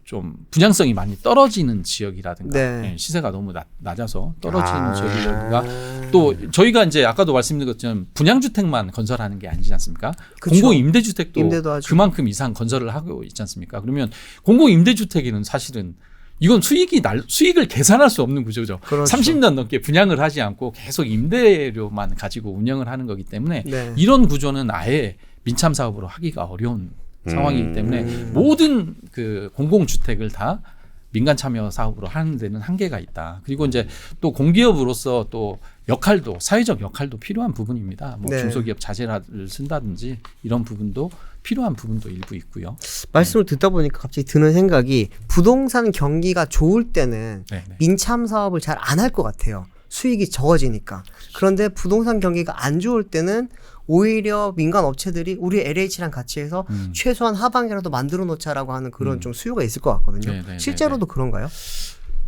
좀 분양성이 많이 떨어지는 지역이라든가 시세가 너무 낮아서 떨어지는 지역이라든가 또 저희가 이제 아까도 말씀드린 것처럼 분양주택만 건설하는 게 아니지 않습니까? 공공임대주택도 그만큼 이상 건설을 하고 있지 않습니까? 그러면 공공임대주택에는 사실은 이건 수익을 계산할 수 없는 구조죠. 30년 넘게 분양을 하지 않고 계속 임대료만 가지고 운영을 하는 거기 때문에 이런 구조는 아예 민참 사업으로 하기가 어려운 상황이기 때문에 모든 그 공공주택을 다 민간 참여 사업으로 하는 데는 한계가 있다. 그리고 이제 또 공기업으로서 또 역할도 사회적 역할도 필요한 부분입니다. 뭐 중소기업 자재를 쓴다든지 이런 부분도 필요한 부분도 일부 있고요.
말씀을 듣다 보니까 갑자기 드는 생각이 부동산 경기가 좋을 때는 민참 사업을 잘 안 할 것 같아요. 수익이 적어지니까. 그런데 부동산 경기가 안 좋을 때는 오히려 민간 업체들이 우리 LH랑 같이 해서 최소한 하방이라도 만들어 놓자라고 하는 그런 좀 수요가 있을 것 같거든요. 실제로도 그런가요?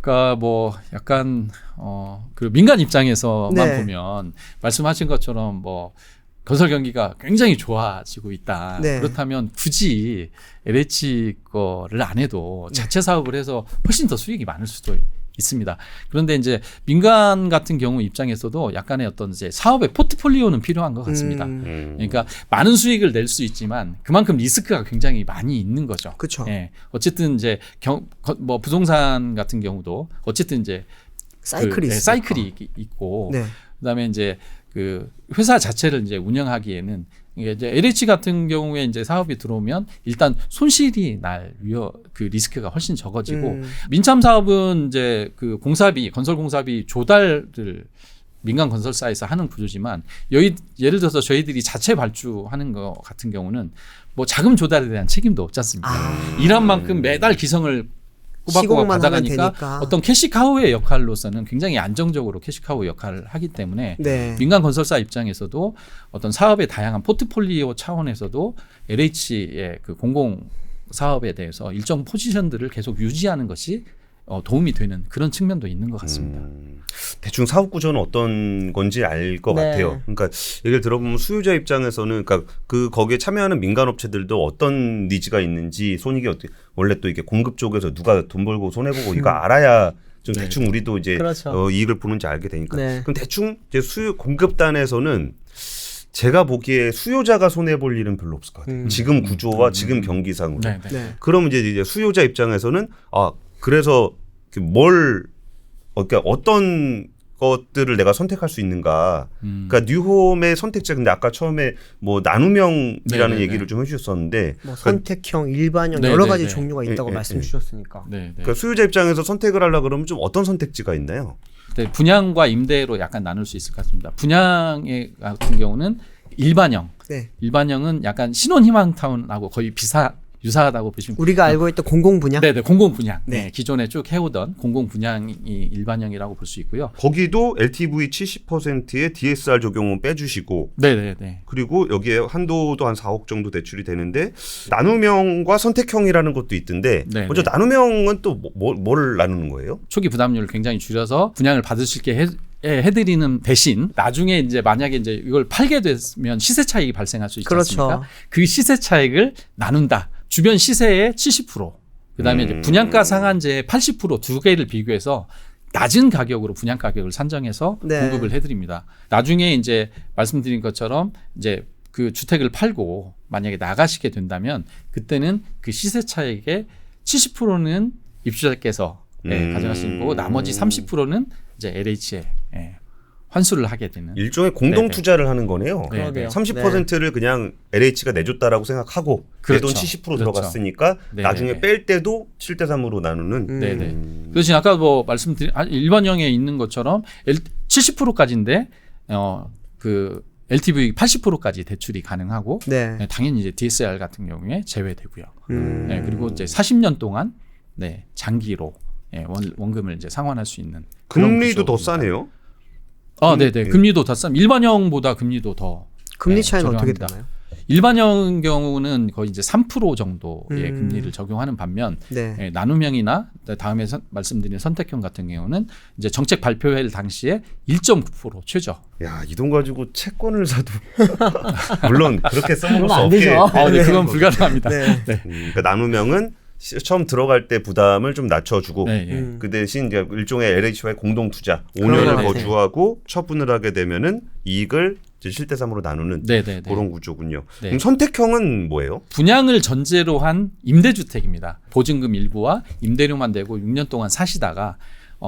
그러니까 뭐 약간 그 민간 입장에서만 보면 말씀하신 것처럼 뭐 건설 경기가 굉장히 좋아지고 있다. 그렇다면 굳이 LH 거를 안 해도 자체 사업을 해서 훨씬 더 수익이 많을 수도 있습니다. 그런데 이제 민간 같은 경우 입장에서도 약간의 어떤 이제 사업의 포트폴리오는 필요한 것 같습니다. 그러니까 많은 수익을 낼 수 있지만 그만큼 리스크가 굉장히 많이 있는 거죠.
그렇죠.
어쨌든 이제 뭐 부동산 같은 경우도 어쨌든 이제 사이클이 있고 그다음에 이제 그 회사 자체를 이제 운영하기에는 이제 LH 같은 경우에 이제 사업이 들어오면 일단 손실이 날 그 리스크가 훨씬 적어지고 민참 사업은 이제 그 건설 공사비 조달을 민간 건설사에서 하는 구조지만 예를 들어서 저희들이 자체 발주하는 거 같은 경우는 뭐 자금 조달에 대한 책임도 없지 않습니까? 일한 만큼 매달 기성을 꼬박꼬박 받아가니까 어떤 캐시카우의 역할로서는 굉장히 안정적으로 캐시카우 역할을 하기 때문에 민간 건설사 입장에서도 어떤 사업의 다양한 포트폴리오 차원에서도 LH의 그 공공 사업에 대해서 일정 포지션들을 계속 유지하는 것이 도움이 되는 그런 측면도 있는 것 같습니다.
대충 사업 구조는 어떤 건지 알 것 같아요. 그러니까 얘기를 들어보면 수요자 입장에서는 그러니까 거기에 참여하는 민간 업체들도 어떤 니즈가 있는지 손익이 어떻게 원래 또 이게 공급 쪽에서 누가 돈 벌고 손해 보고 이거 알아야 좀 대충 우리도 이제 이익을 보는지 알게 되니까. 그럼 대충 이제 공급단에서는 제가 보기에 수요자가 손해 볼 일은 별로 없을 것 같아요. 지금 구조와 지금 경기상으로.
네, 네.
네.
그러면 이제 수요자 입장에서는 그래서 그러니까 어떤 것들을 내가 선택할 수 있는가. 그러니까 뉴홈의 선택지 근데 아까 처음에 뭐 나눔형이라는
네네네.
얘기를 좀 해주셨었는데
뭐 선택형, 일반형
네,
여러
네,
가지
네.
종류가 있다고
네,
말씀 주셨으니까.
네, 네.
그러니까 수요자 입장에서 선택을 하려 그러면 좀 어떤 선택지가 있나요?
네, 분양과 임대로 약간 나눌 수 있을 것 같습니다. 분양 같은 경우는 일반형.
네.
일반형은 약간 신혼희망타운하고 거의 유사하다고 보시면
우리가 알고 있던 공공 분양.
네네 공공 분양.
네.
네. 기존에 쭉 해오던 공공 분양이 일반형이라고 볼 수 있고요.
거기도 LTV 70%의 DSR 적용은 빼주시고
네네네.
그리고 여기에 한도도 한 4억 정도 대출이 되는데 나눔형과 선택형이라는 것도 있던데
네,
먼저
네.
나눔형은 또 뭘 나누는 거예요?
초기 부담률을 굉장히 줄여서 분양을 받을 수 있게 해드리는 대신 나중에 이제 만약에 이제 이걸 팔게 되면 시세 차익이 발생할 수 있지
그렇죠.
않습니까? 그 시세 차익을 나눈다. 주변 시세의 70%. 그다음에 이제 분양가 상한제의 80%두 개를 비교해서 낮은 가격으로 분양 가격을 산정해서
네.
공급을 해드립니다. 나중에 이제 말씀드린 것처럼 이제 그 주택을 팔고 만약에 나가시게 된다면 그때는 그 시세 차익의 70%는 입주자께서 가져가시는 거고 나머지 30%는 이제 LH에 환수를 하게 되는.
일종의 공동
네네.
투자를 하는 거네요.
네,
그러게요.
30%를 그냥 LH가 내줬다라고 생각하고 내 돈
그렇죠.
70%
그렇죠.
들어갔으니까
네네네.
나중에 뺄 때도 7대3으로 나누는
네네. 그렇지 아까 뭐 말씀드린 일반형에 있는 것처럼 70%까지인데 그 LTV 80%까지 대출이 가능하고
네.
네, 당연히 이제 DSR 같은 경우에 제외되고요.
음.
네, 그리고 이제 40년 동안 장기로 원금을 이제 상환할 수 있는 그런
금리도 더
구조입니다.
싸네요.
네네. 금리도 더 쌉니다. 일반형보다 금리도 더
금리 차이는 어떻게
저렴합니다.
되나요?
일반형 경우는 거의 이제 3% 정도의
음.
금리를 적용하는 반면
네.
나눔형이나 다음에 말씀드린 선택형 같은 경우는 이제 정책 발표회 당시에 1.9% 최저.
야, 이 돈 가지고 채권을 사도 물론 그렇게 써먹을 수
그러면 안
없게.
되죠.
네, 그건 불가능합니다.
네.
그러니까 나눔형은 처음 들어갈 때 부담을 좀 낮춰주고
네, 예.
그 대신 이제 일종의 LH와의 공동 투자
그런
5년을
것 같아요.
거주하고 처분을 하게 되면은 이익을 이제 7대3으로 나누는
네, 네, 네.
그런 구조군요.
네.
그럼 선택형은 뭐예요?
분양을 전제로 한 임대주택입니다. 보증금 일부와 임대료만 내고 6년 동안 사시다가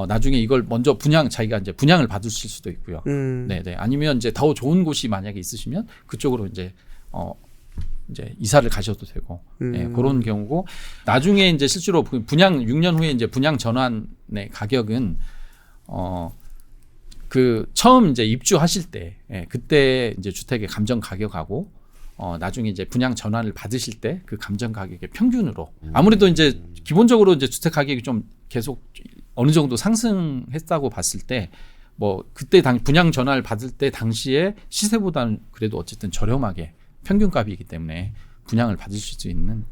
나중에 이걸 먼저 자기가 이제 분양을 받으실 수도 있고요. 네, 네. 아니면 이제 더 좋은 곳이 만약에 있으시면 그쪽으로 이제 이사를 가셔도 되고 그런 경우고 나중에 이제 실제로 분양 6년 후에 이제 분양 전환의 가격은 그 처음 이제 입주하실 때 그때 이제 주택의 감정 가격하고 나중에 이제 분양 전환을 받으실 때 그 감정 가격의 평균으로 아무래도 이제 기본적으로 이제 주택 가격이 좀 계속 어느 정도 상승했다고 봤을 때 뭐 그때 분양 전환을 받을 때 당시에 시세보다는 그래도 어쨌든 저렴하게 평균값이기 때문에 분양을 받으실 수 있는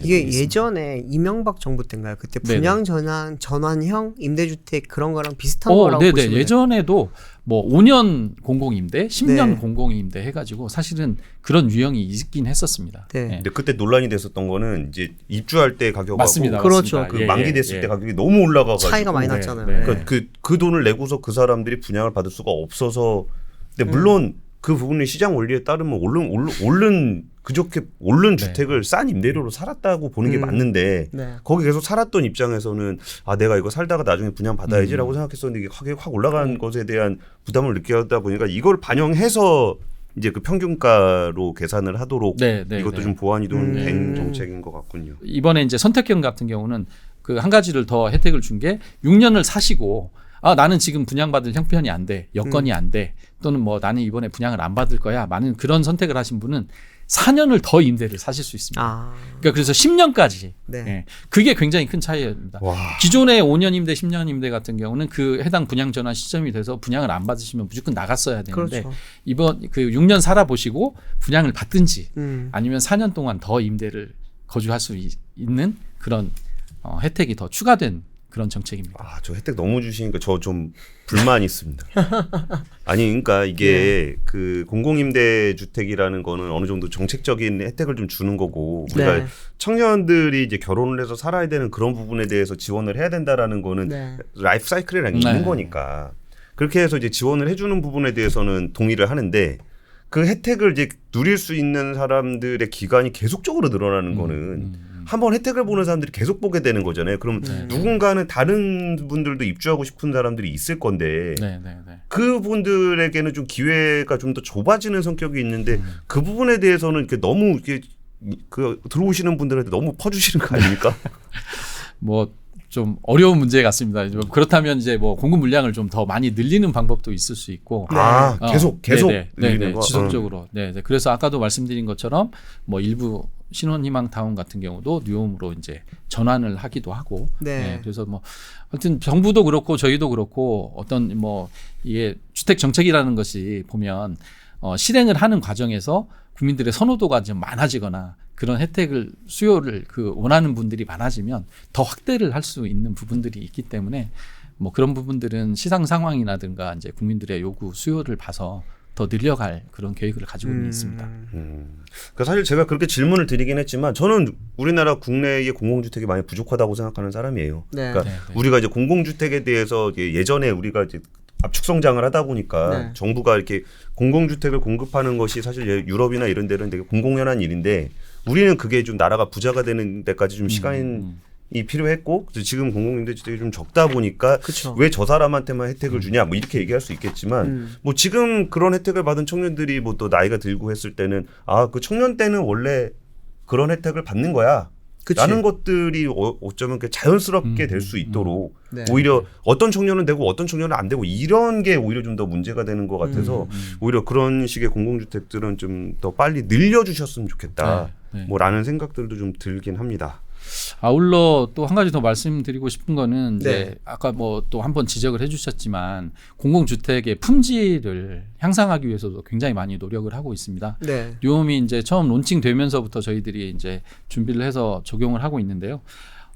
이게
있습니다.
예전에 이명박 정부 때인가요? 그때
네네.
분양 전환형 임대주택 그런 거랑 비슷한 거라고
네네.
보시면 돼요.
예전에도 뭐 5년 공공임대, 10년
네.
공공임대 해가지고 사실은 그런 유형이 있긴 했었습니다.
네.
근데 그때 논란이 됐었던 거는 이제 입주할 때 가격하고
맞습니다.
그렇죠.
맞습니다.
그
예,
만기
예,
됐을
예.
때 가격이 너무 올라가가지고
차이가 많이
네,
났잖아요.
네.
네.
그러니까 그 돈을 내고서 그 사람들이 분양을 받을 수가 없어서 근데 물론 그 부분이 시장 원리에 따르면 그저께 오른
네.
주택을 싼 임대료로 살았다고 보는 게 맞는데
네.
거기 계속 살았던 입장에서는 내가 이거 살다가 나중에 분양 받아야지라고 생각했었는데 이게 가격이 확 올라간 것에 대한 부담을 느끼다 보니까 이걸 반영해서 이제 그 평균가로 계산을 하도록
네, 네,
이것도
네.
좀 보완이 된 정책인 것 같군요.
이번에 이제 선택형 같은 경우는 그 한 가지를 더 혜택을 준 게 6년을 사시고 나는 지금 분양받을 형편이 안 돼. 여건이 안 돼. 또는 뭐 나는 이번에 분양을 안 받을 거야. 많은 그런 선택을 하신 분은 4년을 더 임대를 사실 수 있습니다. 그러니까 그래서 10년까지.
네.
그게 굉장히 큰 차이입니다.
와.
기존의 5년 임대, 10년 임대 같은 경우는 그 해당 분양 전환 시점이 돼서 분양을 안 받으시면 무조건 나갔어야 되는데
그렇죠.
이번 그 6년 살아보시고 분양을 받든지
음.
아니면 4년 동안 더 임대를 거주할 수 있는 그런 혜택이 더 추가된 그런 정책입니다.
저 혜택 너무 주시니까 저 좀 불만이 있습니다. 아니 그러니까 이게 그 공공임대 주택이라는 거는 어느 정도 정책적인 혜택을 좀 주는 거고 우리가
네.
청년들이 이제 결혼을 해서 살아야 되는 그런 부분에 대해서 지원을 해야 된다라는 거는
네.
라이프 사이클이라는 게
네.
있는 거니까 그렇게 해서 이제 지원을 해주는 부분에 대해서는 동의를 하는데 그 혜택을 이제 누릴 수 있는 사람들의 기간이 계속적으로 늘어나는 거는 한번 혜택을 보는 사람들이 계속 보게 되는 거잖아요. 그럼 누군가는 다른 분들도 입주하고 싶은 사람들이 있을 건데 그분들에게는 좀 기회가 좀 더 좁아지는 성격이 있는데 그 부분에 대해서는 이렇게 너무 이렇게 그 들어오시는 분들한테 너무 퍼주시는 거 아닙니까?
뭐 좀 어려운 문제 같습니다. 그렇다면 이제 뭐 공급 물량을 좀 더 많이 늘리는 방법도 있을 수 있고,
계속 늘리는 거?
지속적으로. 그래서 아까도 말씀드린 것처럼 뭐 일부 신혼희망 타운 같은 경우도 뉴홈으로 이제 전환을 하기도 하고, 그래서 뭐 하여튼 정부도 그렇고 저희도 그렇고 어떤 뭐 이게 주택 정책이라는 것이 보면 실행을 하는 과정에서 국민들의 선호도가 좀 많아지거나 그런 혜택을 수요를 원하는 분들이 많아지면 더 확대를 할 수 있는 부분들이 있기 때문에 뭐 그런 부분들은 시장 상황이라든가 이제 국민들의 요구 수요를 봐서 더 늘려갈 그런 계획을 가지고는 있습니다.
그러니까 사실 제가 그렇게 질문을 드리긴 했지만 저는 우리나라 국내의 공공주택이 많이 부족하다고 생각하는 사람이에요. 그러니까 우리가 이제 공공주택에 대해서 예전에 우리가 이제 압축 성장을 하다 보니까 정부가 이렇게 공공주택을 공급하는 것이 사실 유럽이나 이런 데는 되게 공공연한 일인데 우리는 그게 좀 나라가 부자가 되는 데까지 좀 시간이 필요했고 지금 공공임대주택이 좀 적다 보니까 왜 저 사람한테만 혜택을 주냐 뭐 이렇게 얘기할 수 있겠지만 뭐 지금 그런 혜택을 받은 청년들이 뭐 또 나이가 들고 했을 때는 그 청년 때는 원래 그런 혜택을 받는 거야. 라는 것들이 어쩌면 자연스럽게 될 수 있도록 오히려 어떤 청년은 되고 어떤 청년은 안 되고 이런 게 오히려 좀 더 문제가 되는 것 같아서 오히려 그런 식의 공공주택들은 좀 더 빨리 늘려주셨으면 좋겠다. 뭐 라는 생각들도 좀 들긴 합니다.
아울러 또 한 가지 더 말씀드리고 싶은 거는 이제 아까 뭐 또 한 번 지적을 해주셨지만 공공주택의 품질을 향상하기 위해서도 굉장히 많이 노력을 하고 있습니다. 뉴홈이 이제 처음 론칭되면서부터 저희들이 이제 준비를 해서 적용을 하고 있는데요.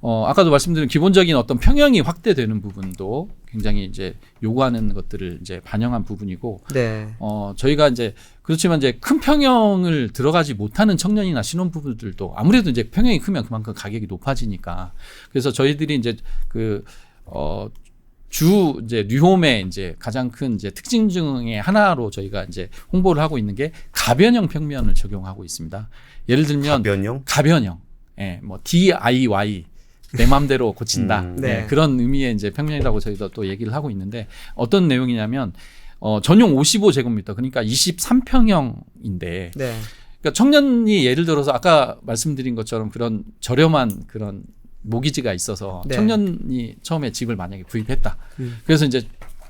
아까도 말씀드린 기본적인 어떤 평형이 확대되는 부분도 굉장히 이제 요구하는 것들을 이제 반영한 부분이고, 저희가 이제 그렇지만 이제 큰 평형을 들어가지 못하는 청년이나 신혼부부들도 아무래도 이제 평형이 크면 그만큼 가격이 높아지니까 그래서 저희들이 이제 이제 뉴홈의 이제 가장 큰 이제 특징 중에 하나로 저희가 이제 홍보를 하고 있는 게 가변형 평면을 적용하고 있습니다. 예를 들면 가변형, 뭐 DIY 내 마음대로 고친다. 그런 의미의 이제 평면이라고 저희도 또 얘기를 하고 있는데 어떤 내용이냐면 전용 55제곱미터 그러니까 23평형인데 그러니까 청년이 예를 들어서 아까 말씀드린 것처럼 그런 저렴한 그런 모기지가 있어서 청년이 처음에 집을 만약에 구입했다. 그래서 이제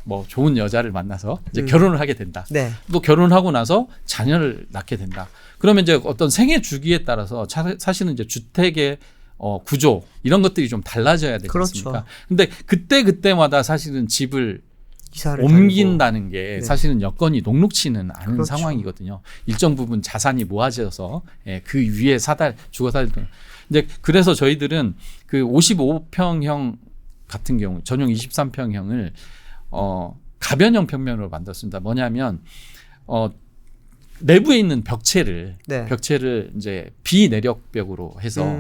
뭐 좋은 여자를 만나서 이제 결혼을 하게 된다. 또 결혼하고 나서 자녀를 낳게 된다. 그러면 이제 어떤 생애 주기에 따라서 사실은 이제 주택의 구조 이런 것들이 좀 달라져야 되지 않습니까? 근데 그때마다 사실은 집을 옮긴다는 게 사실은 여건이 녹록치는 않은 상황이거든요. 일정 부분 자산이 모아져서 그 위에 주거 사달. 이제 그래서 저희들은 그 55평형 같은 경우 전용 23평형을 가변형 평면으로 만들었습니다. 뭐냐면 내부에 있는 벽체를 이제 비내력벽으로 해서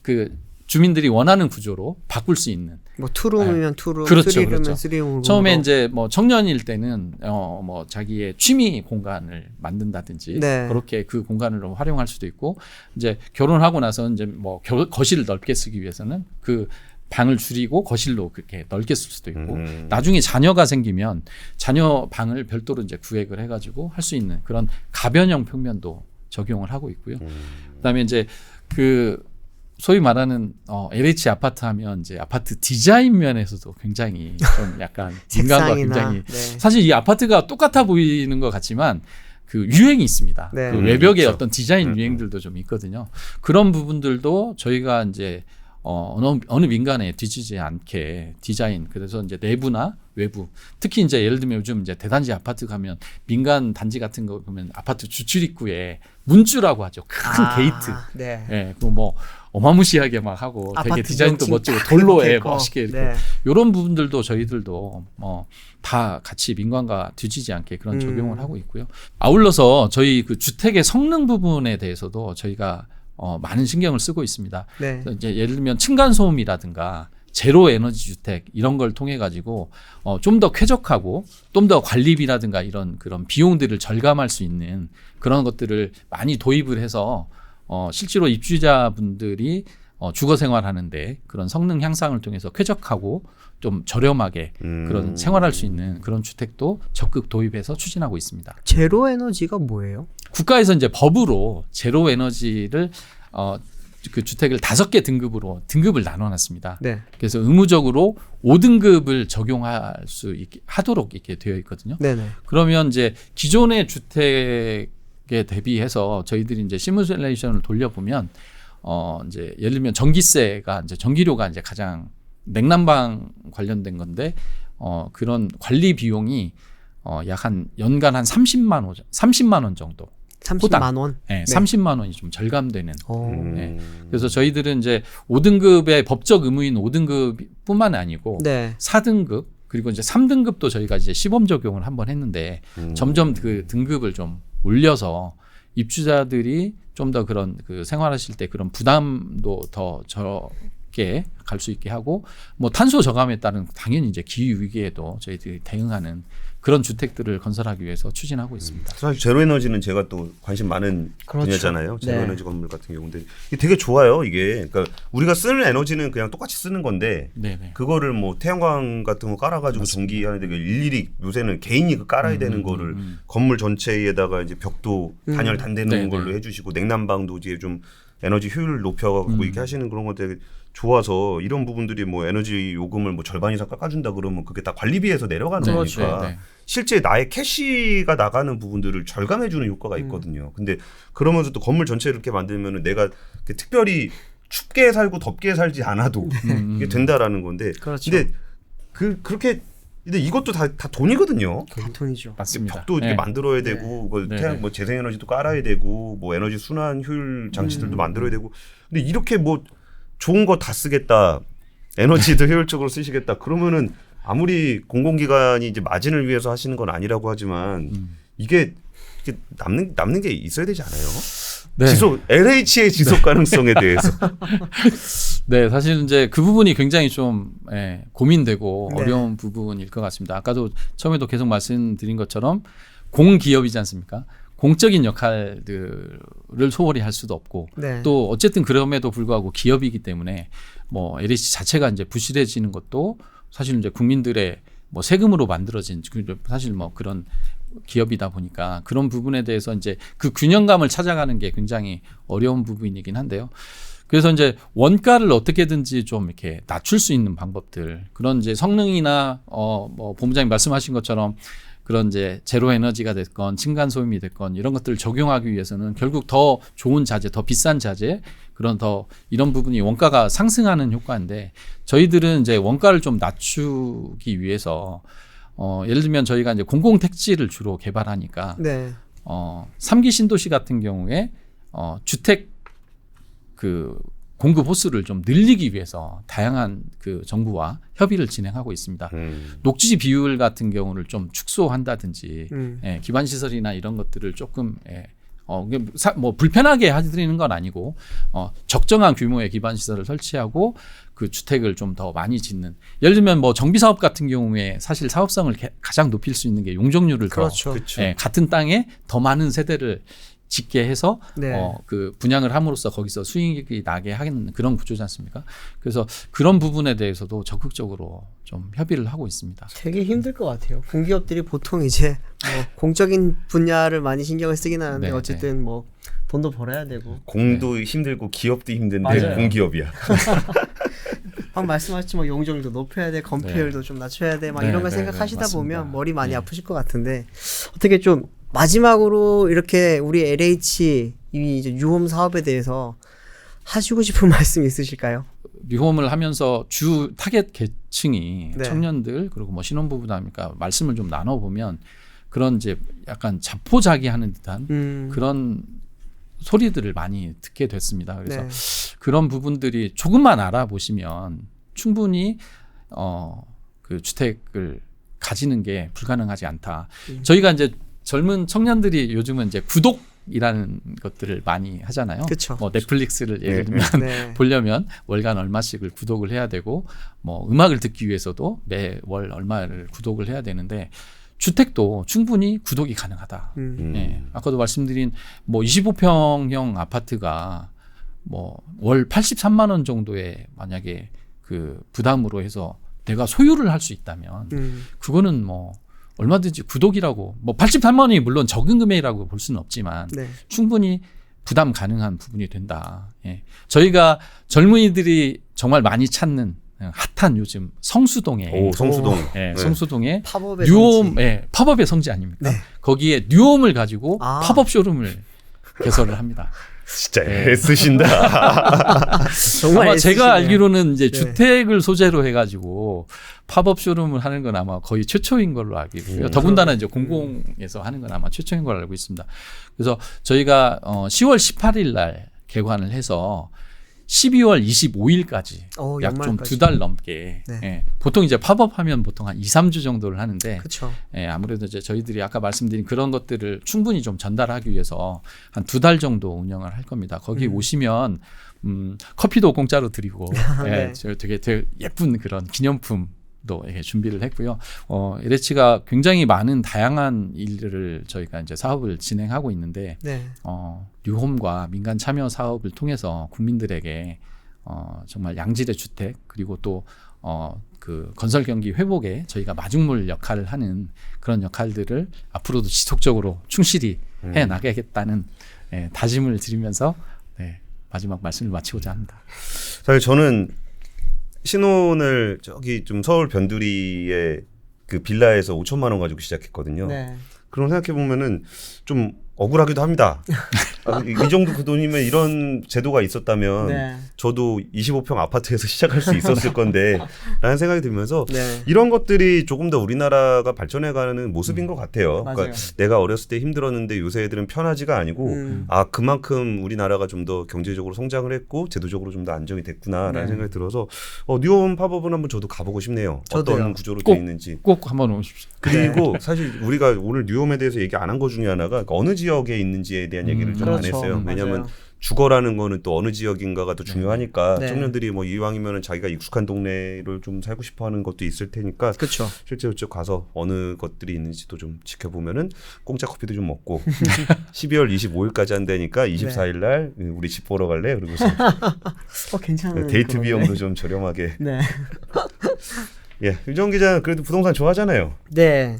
그 주민들이 원하는 구조로 바꿀 수 있는
뭐 투룸이면 투룸,
그렇죠,
쓰리룸이면
그렇죠.
쓰리룸.
처음에 이제 뭐 청년일 때는 뭐 자기의 취미 공간을 만든다든지 그렇게 그 공간을 활용할 수도 있고 이제 결혼하고 나서 이제 뭐 거실을 넓게 쓰기 위해서는 그 방을 줄이고 거실로 그렇게 넓게 쓸 수도 있고 나중에 자녀가 생기면 자녀 방을 별도로 이제 구획을 해가지고 할 수 있는 그런 가변형 평면도 적용을 하고 있고요. 그다음에 이제 그 소위 말하는 LH 아파트 하면 이제 아파트 디자인 면에서도 굉장히 좀 약간 인간과 굉장히 사실 이 아파트가 똑같아 보이는 것 같지만 그 유행이 있습니다. 그 외벽에 어떤 디자인 유행들도 좀 있거든요. 그런 부분들도 저희가 이제 어느 민간에 뒤지지 않게 디자인 그래서 이제 내부나 외부 특히 이제 예를 들면 요즘 이제 대단지 아파트 가면 민간 단지 같은 거 보면 아파트 주출입구에 문주라고 하죠. 큰 게이트. 그리고 뭐 어마무시하게 막 하고 되게 디자인도 멋지고 돌로 멋있게 이렇게 이런 부분들도 저희들도 다 같이 민간과 뒤지지 않게 그런 적용을 하고 있고요. 아울러서 저희 그 주택의 성능 부분에 대해서도 저희가 많은 신경을 쓰고 있습니다. 이제 예를 들면 층간 소음이라든가 제로 에너지 주택 이런 걸 통해 가지고 좀 더 쾌적하고 좀 더 관리비라든가 이런 그런 비용들을 절감할 수 있는 그런 것들을 많이 도입을 해서 실제로 입주자분들이 주거 생활하는데 그런 성능 향상을 통해서 쾌적하고 좀 저렴하게 그런 생활할 수 있는 그런 주택도 적극 도입해서 추진하고 있습니다.
제로 에너지가 뭐예요?
국가에서 이제 법으로 제로 에너지를 그 주택을 5개 등급으로 등급을 나눠놨습니다.
네.
그래서 의무적으로 5등급을 적용할 수 있게 하도록 이렇게 되어 있거든요.
네네.
그러면 이제 기존의 주택에 대비해서 저희들이 이제 시뮬레이션을 돌려보면 이제 예를 들면 전기세가 이제 전기료가 이제 가장 냉난방 관련된 건데 그런 관리 비용이 약 한 연간 한 30만 원 정도.
30만 원.
네, 30만 원이 좀 절감되는.
오.
네. 그래서 저희들은 이제 5등급의 법적 의무인 5등급뿐만 아니고
네.
4등급 그리고 이제 3등급도 저희가 이제 시범 적용을 한번 했는데 점점 그 등급을 좀 올려서 입주자들이 좀 더 그런 그 생활하실 때 그런 부담도 더 적게 갈 수 있게 하고 뭐 탄소 저감에 따른 당연히 이제 기후 위기에도 저희들이 대응하는 그런 주택들을 건설하기 위해서 추진하고 있습니다.
사실 제로 에너지는 제가 또 관심 많은
그렇죠.
분야잖아요. 제로
네.
에너지 건물 같은 경우인데 이게 되게 좋아요. 이게 그러니까 우리가 쓰는 에너지는 그냥 똑같이 쓰는 건데
네네.
그거를 뭐 태양광 같은 거 깔아가지고 전기하는데 일일이 요새는 개인이 그 깔아야 되는 거를 건물 전체에다가 이제 벽도 단열 단되는
네네.
걸로 해주시고 냉난방도 이제 좀 에너지 효율을 높여가지고 이렇게 하시는 그런 거 되게 좋아서 이런 부분들이 뭐 에너지 요금을 뭐 절반 이상 깎아준다 그러면 그게 다 관리비에서 내려가는
그렇죠.
거니까
네.
실제 나의 캐시가 나가는 부분들을 절감해주는 효과가 있거든요. 근데 그러면서 또 건물 전체를 이렇게 만들면은 내가 특별히 춥게 살고 덥게 살지 않아도 이게 된다라는 건데.
그렇죠.
근데 그렇게 근데 이것도 다 돈이거든요.
다 돈이죠.
맞습니다.
벽도 이렇게
네.
만들어야 되고 그
네.
태양 뭐 재생에너지도 깔아야 되고 뭐 에너지 순환 효율 장치들도 만들어야 되고. 근데 이렇게 뭐 좋은 거 다 쓰겠다. 에너지도 효율적으로 쓰시겠다. 그러면은 아무리 공공기관이 이제 마진을 위해서 하시는 건 아니라고 하지만 이게 남는 게 있어야 되지 않아요?
네.
LH의 지속 가능성에 대해서.
네, 사실 이제 그 부분이 굉장히 좀 고민되고
네.
어려운 부분일 것 같습니다. 아까도 처음에도 계속 말씀드린 것처럼 공기업이지 않습니까? 공적인 역할들을 소홀히 할 수도 없고
네.
또 어쨌든 그럼에도 불구하고 기업이기 때문에 뭐 LH 자체가 이제 부실해지는 것도 사실 이제 국민들의 뭐 세금으로 만들어진 사실 뭐 그런 기업이다 보니까 그런 부분에 대해서 이제 그 균형감을 찾아가는 게 굉장히 어려운 부분이긴 한데요. 그래서 이제 원가를 어떻게든지 좀 이렇게 낮출 수 있는 방법들 그런 이제 성능이나 뭐 본부장님 말씀하신 것처럼 그런 이제 제로 에너지가 됐건 층간 소음이 됐건 이런 것들을 적용하기 위해서는 결국 더 좋은 자재, 더 비싼 자재 그런 더 이런 부분이 원가가 상승하는 효과인데 저희들은 이제 원가를 좀 낮추기 위해서 예를 들면 저희가 이제 공공택지를 주로 개발하니까
네.
3기 신도시 같은 경우에 주택 그 공급 호수를 좀 늘리기 위해서 다양한 그 정부와 협의를 진행하고 있습니다. 녹지 비율 같은 경우를 좀 축소한다든지 기반 시설이나 이런 것들을 조금 뭐 불편하게 해드리는 건 아니고 적정한 규모의 기반 시설을 설치하고 그 주택을 좀 더 많이 짓는 예를 들면 뭐 정비 사업 같은 경우에 사실 사업성을 가장 높일 수 있는 게 용적률을
그렇죠.
그렇죠.
같은 땅에 더 많은 세대를 짓게 해서
네.
그 분양을 함으로써 거기서 수익이 나게 하는 그런 구조지 않습니까? 그래서 그런 부분에 대해서도 적극적으로 좀 협의를 하고 있습니다.
되게 힘들 것 같아요. 공기업들이 보통 이제 뭐 공적인 분야를 많이 신경을 쓰긴 하는데
네,
어쨌든 뭐 돈도 벌어야 되고
공도 힘들고 기업도 힘든데
맞아요.
공기업이야.
방 말씀하셨지만 용적률도 높여야 돼, 건폐율도 좀 낮춰야 돼, 막
네,
이런 걸
네,
생각하시다
네, 맞습니다.
보면 머리 많이
네.
아프실 것 같은데 어떻게 좀 마지막으로 이렇게 우리 LH 이 이제 유홈 사업에 대해서 하시고 싶은 말씀 있으실까요?
리홈을 하면서 주 타겟 계층이
네.
청년들 그리고 뭐 신혼부부다니까 말씀을 좀 나눠보면 그런 이제 약간 자포자기하는 듯한 그런 소리들을 많이 듣게 됐습니다. 그래서
네.
그런 부분들이 조금만 알아보시면 충분히 그 주택을 가지는 게 불가능하지 않다. 저희가 이제 젊은 청년들이 요즘은 이제 구독 구독이라는 것들을 많이 하잖아요.
그쵸.
뭐 넷플릭스를 예를 들면
네.
보려면 월간 얼마씩을 구독을 해야 되고 뭐 음악을 듣기 위해서도 매월 얼마를 구독을 해야 되는데 주택도 충분히 구독이 가능하다. 예. 아까도 말씀드린 뭐 25평형 아파트가 뭐 월 83만 원 정도의 만약에 그 부담으로 해서 내가 소유를 할 수 있다면 그거는 뭐 얼마든지 구독이라고 뭐 83만 원이 물론 적은 금액이라고 볼 수는 없지만
네.
충분히 부담 가능한 부분이 된다. 예. 저희가 젊은이들이 정말 많이 찾는 핫한 요즘 성수동에
오, 성수동.
예,
네.
성수동에
팝업의
뉴홈,
성지.
예, 팝업의 성지 아닙니까?
네.
거기에 뉴홈을 가지고
아.
팝업 쇼룸을 개설을 합니다.
진짜 애쓰신다.
정말
아마 제가
애쓰시네요.
알기로는 이제
네.
주택을 소재로 해가지고 팝업 쇼룸을 하는 건 아마 거의 최초인 걸로 알고 있고요. 더군다나 이제 공공에서 하는 건 아마 최초인 걸로 알고 있습니다. 그래서 저희가 10월 18일 날 개관을 해서 12월 25일까지 약 좀
연말까지.
2달 넘게
네.
예, 보통 이제 팝업 하면 보통 한 2, 3주 정도를 하는데
그렇죠.
예, 아무래도 이제 저희들이 아까 말씀드린 그런 것들을 충분히 좀 전달하기 위해서 한 2달 정도 운영을 할 겁니다. 거기 오시면 커피도 공짜로 드리고 예,
네.
저 되게 예쁜 그런 기념품도 이렇게 준비를 했고요. LH가 굉장히 많은 다양한 일들을 저희가 이제 사업을 진행하고 있는데
네.
뉴홈과 민간 참여 사업을 통해서 국민들에게 정말 양질의 주택 그리고 또 그 건설 경기 회복에 저희가 마중물 역할을 하는 그런 역할들을 앞으로도 지속적으로 충실히 해 나가겠다는 다짐을 드리면서 네, 마지막 말씀을 마치고자 합니다.
사실 저는 신혼을 저기 좀 서울 변두리의 그 빌라에서 5천만 원 가지고 시작했거든요.
네.
그런 생각해 보면은 좀 억울하기도 합니다. 이 정도 그 돈이면 이런 제도가 있었다면
네.
저도 25평 아파트에서 시작할 수 있었을 건데 라는 생각이 들면서
네.
이런 것들이 조금 더 우리나라가 발전해가는 모습인 것 같아요.
맞아요.
그러니까 내가 어렸을 때 힘들었는데 요새 애들은 편하지가 아니고 그만큼 우리나라가 좀 더 경제적으로 성장을 했고 제도적으로 좀 더 안정이 됐구나라는
네.
생각이 들어서 뉴홈 팝업은 한번 저도 가보고 싶네요.
저도요.
어떤 구조로
꼭.
되어 있는지.
꼭 한번 오십시오.
그리고 사실 우리가 오늘 뉴홈에 대해서 얘기 안 한 것 중에 하나가 어느 지역에 있는지에 대한 얘기를 좀 안
그렇죠.
했어요. 왜냐하면
맞아요.
주거라는 거는 또 어느 지역인가가 또 중요하니까
네.
청년들이 뭐 이왕이면은 자기가 익숙한 동네를 좀 살고 싶어하는 것도 있을 테니까
그렇죠.
실제로 쭉 가서 어느 것들이 있는지도 좀 지켜보면은 공짜 커피도 좀 먹고 12월 25일까지 한다니까 24일 날 우리 집 보러 갈래? 그러고서
괜찮은
데이트
그러네.
비용도 좀 저렴하게.
네.
예, 유정 기자 그래도 부동산 좋아하잖아요.
네.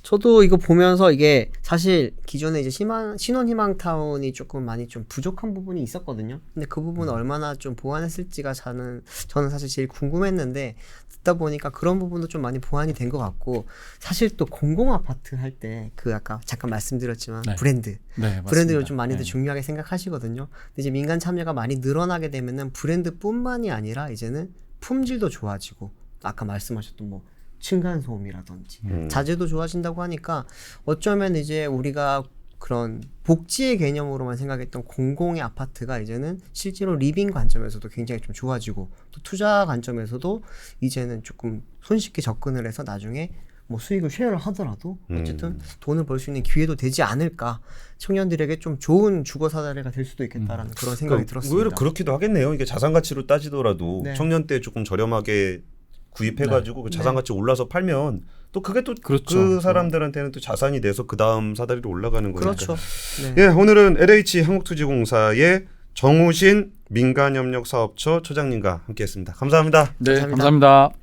저도 이거 보면서 이게 사실 기존에 이제 신혼희망타운이 조금 많이 좀 부족한 부분이 있었거든요. 근데 그 부분을 얼마나 좀 보완했을지가 저는 사실 제일 궁금했는데 듣다 보니까 그런 부분도 좀 많이 보완이 된 것 같고 사실 또 공공아파트 할 때 그 아까 잠깐 말씀드렸지만
네.
브랜드
네,
브랜드를
맞습니다.
좀 많이들
네.
중요하게 생각하시거든요. 근데 이제 민간 참여가 많이 늘어나게 되면은 브랜드뿐만이 아니라 이제는 품질도 좋아지고 아까 말씀하셨던 뭐 층간소음이라든지 자재도 좋아진다고 하니까 어쩌면 이제 우리가 그런 복지의 개념으로만 생각했던 공공의 아파트가 이제는 실제로 리빙 관점에서도 굉장히 좀 좋아지고 또 투자 관점에서도 이제는 조금 손쉽게 접근을 해서 나중에 뭐 수익을 쉐어를 하더라도 어쨌든 돈을 벌 수 있는 기회도 되지 않을까. 청년들에게 좀 좋은 주거 사다리가 될 수도 있겠다라는 그런 생각이 들었습니다.
오히려 그렇기도 하겠네요. 이게 자산 가치로 따지더라도
네.
청년 때 조금 저렴하게 구입해가지고 그 자산 가치 올라서 팔면 또 그게 또 그
그렇죠.
사람들한테는 또 자산이 돼서 그 다음 사다리로 올라가는 거니까.
그렇죠. 네.
예, 오늘은 LH 한국토지공사의 정우신 민간협력사업처 처장님과 함께했습니다. 감사합니다.
네,
감사합니다.
감사합니다.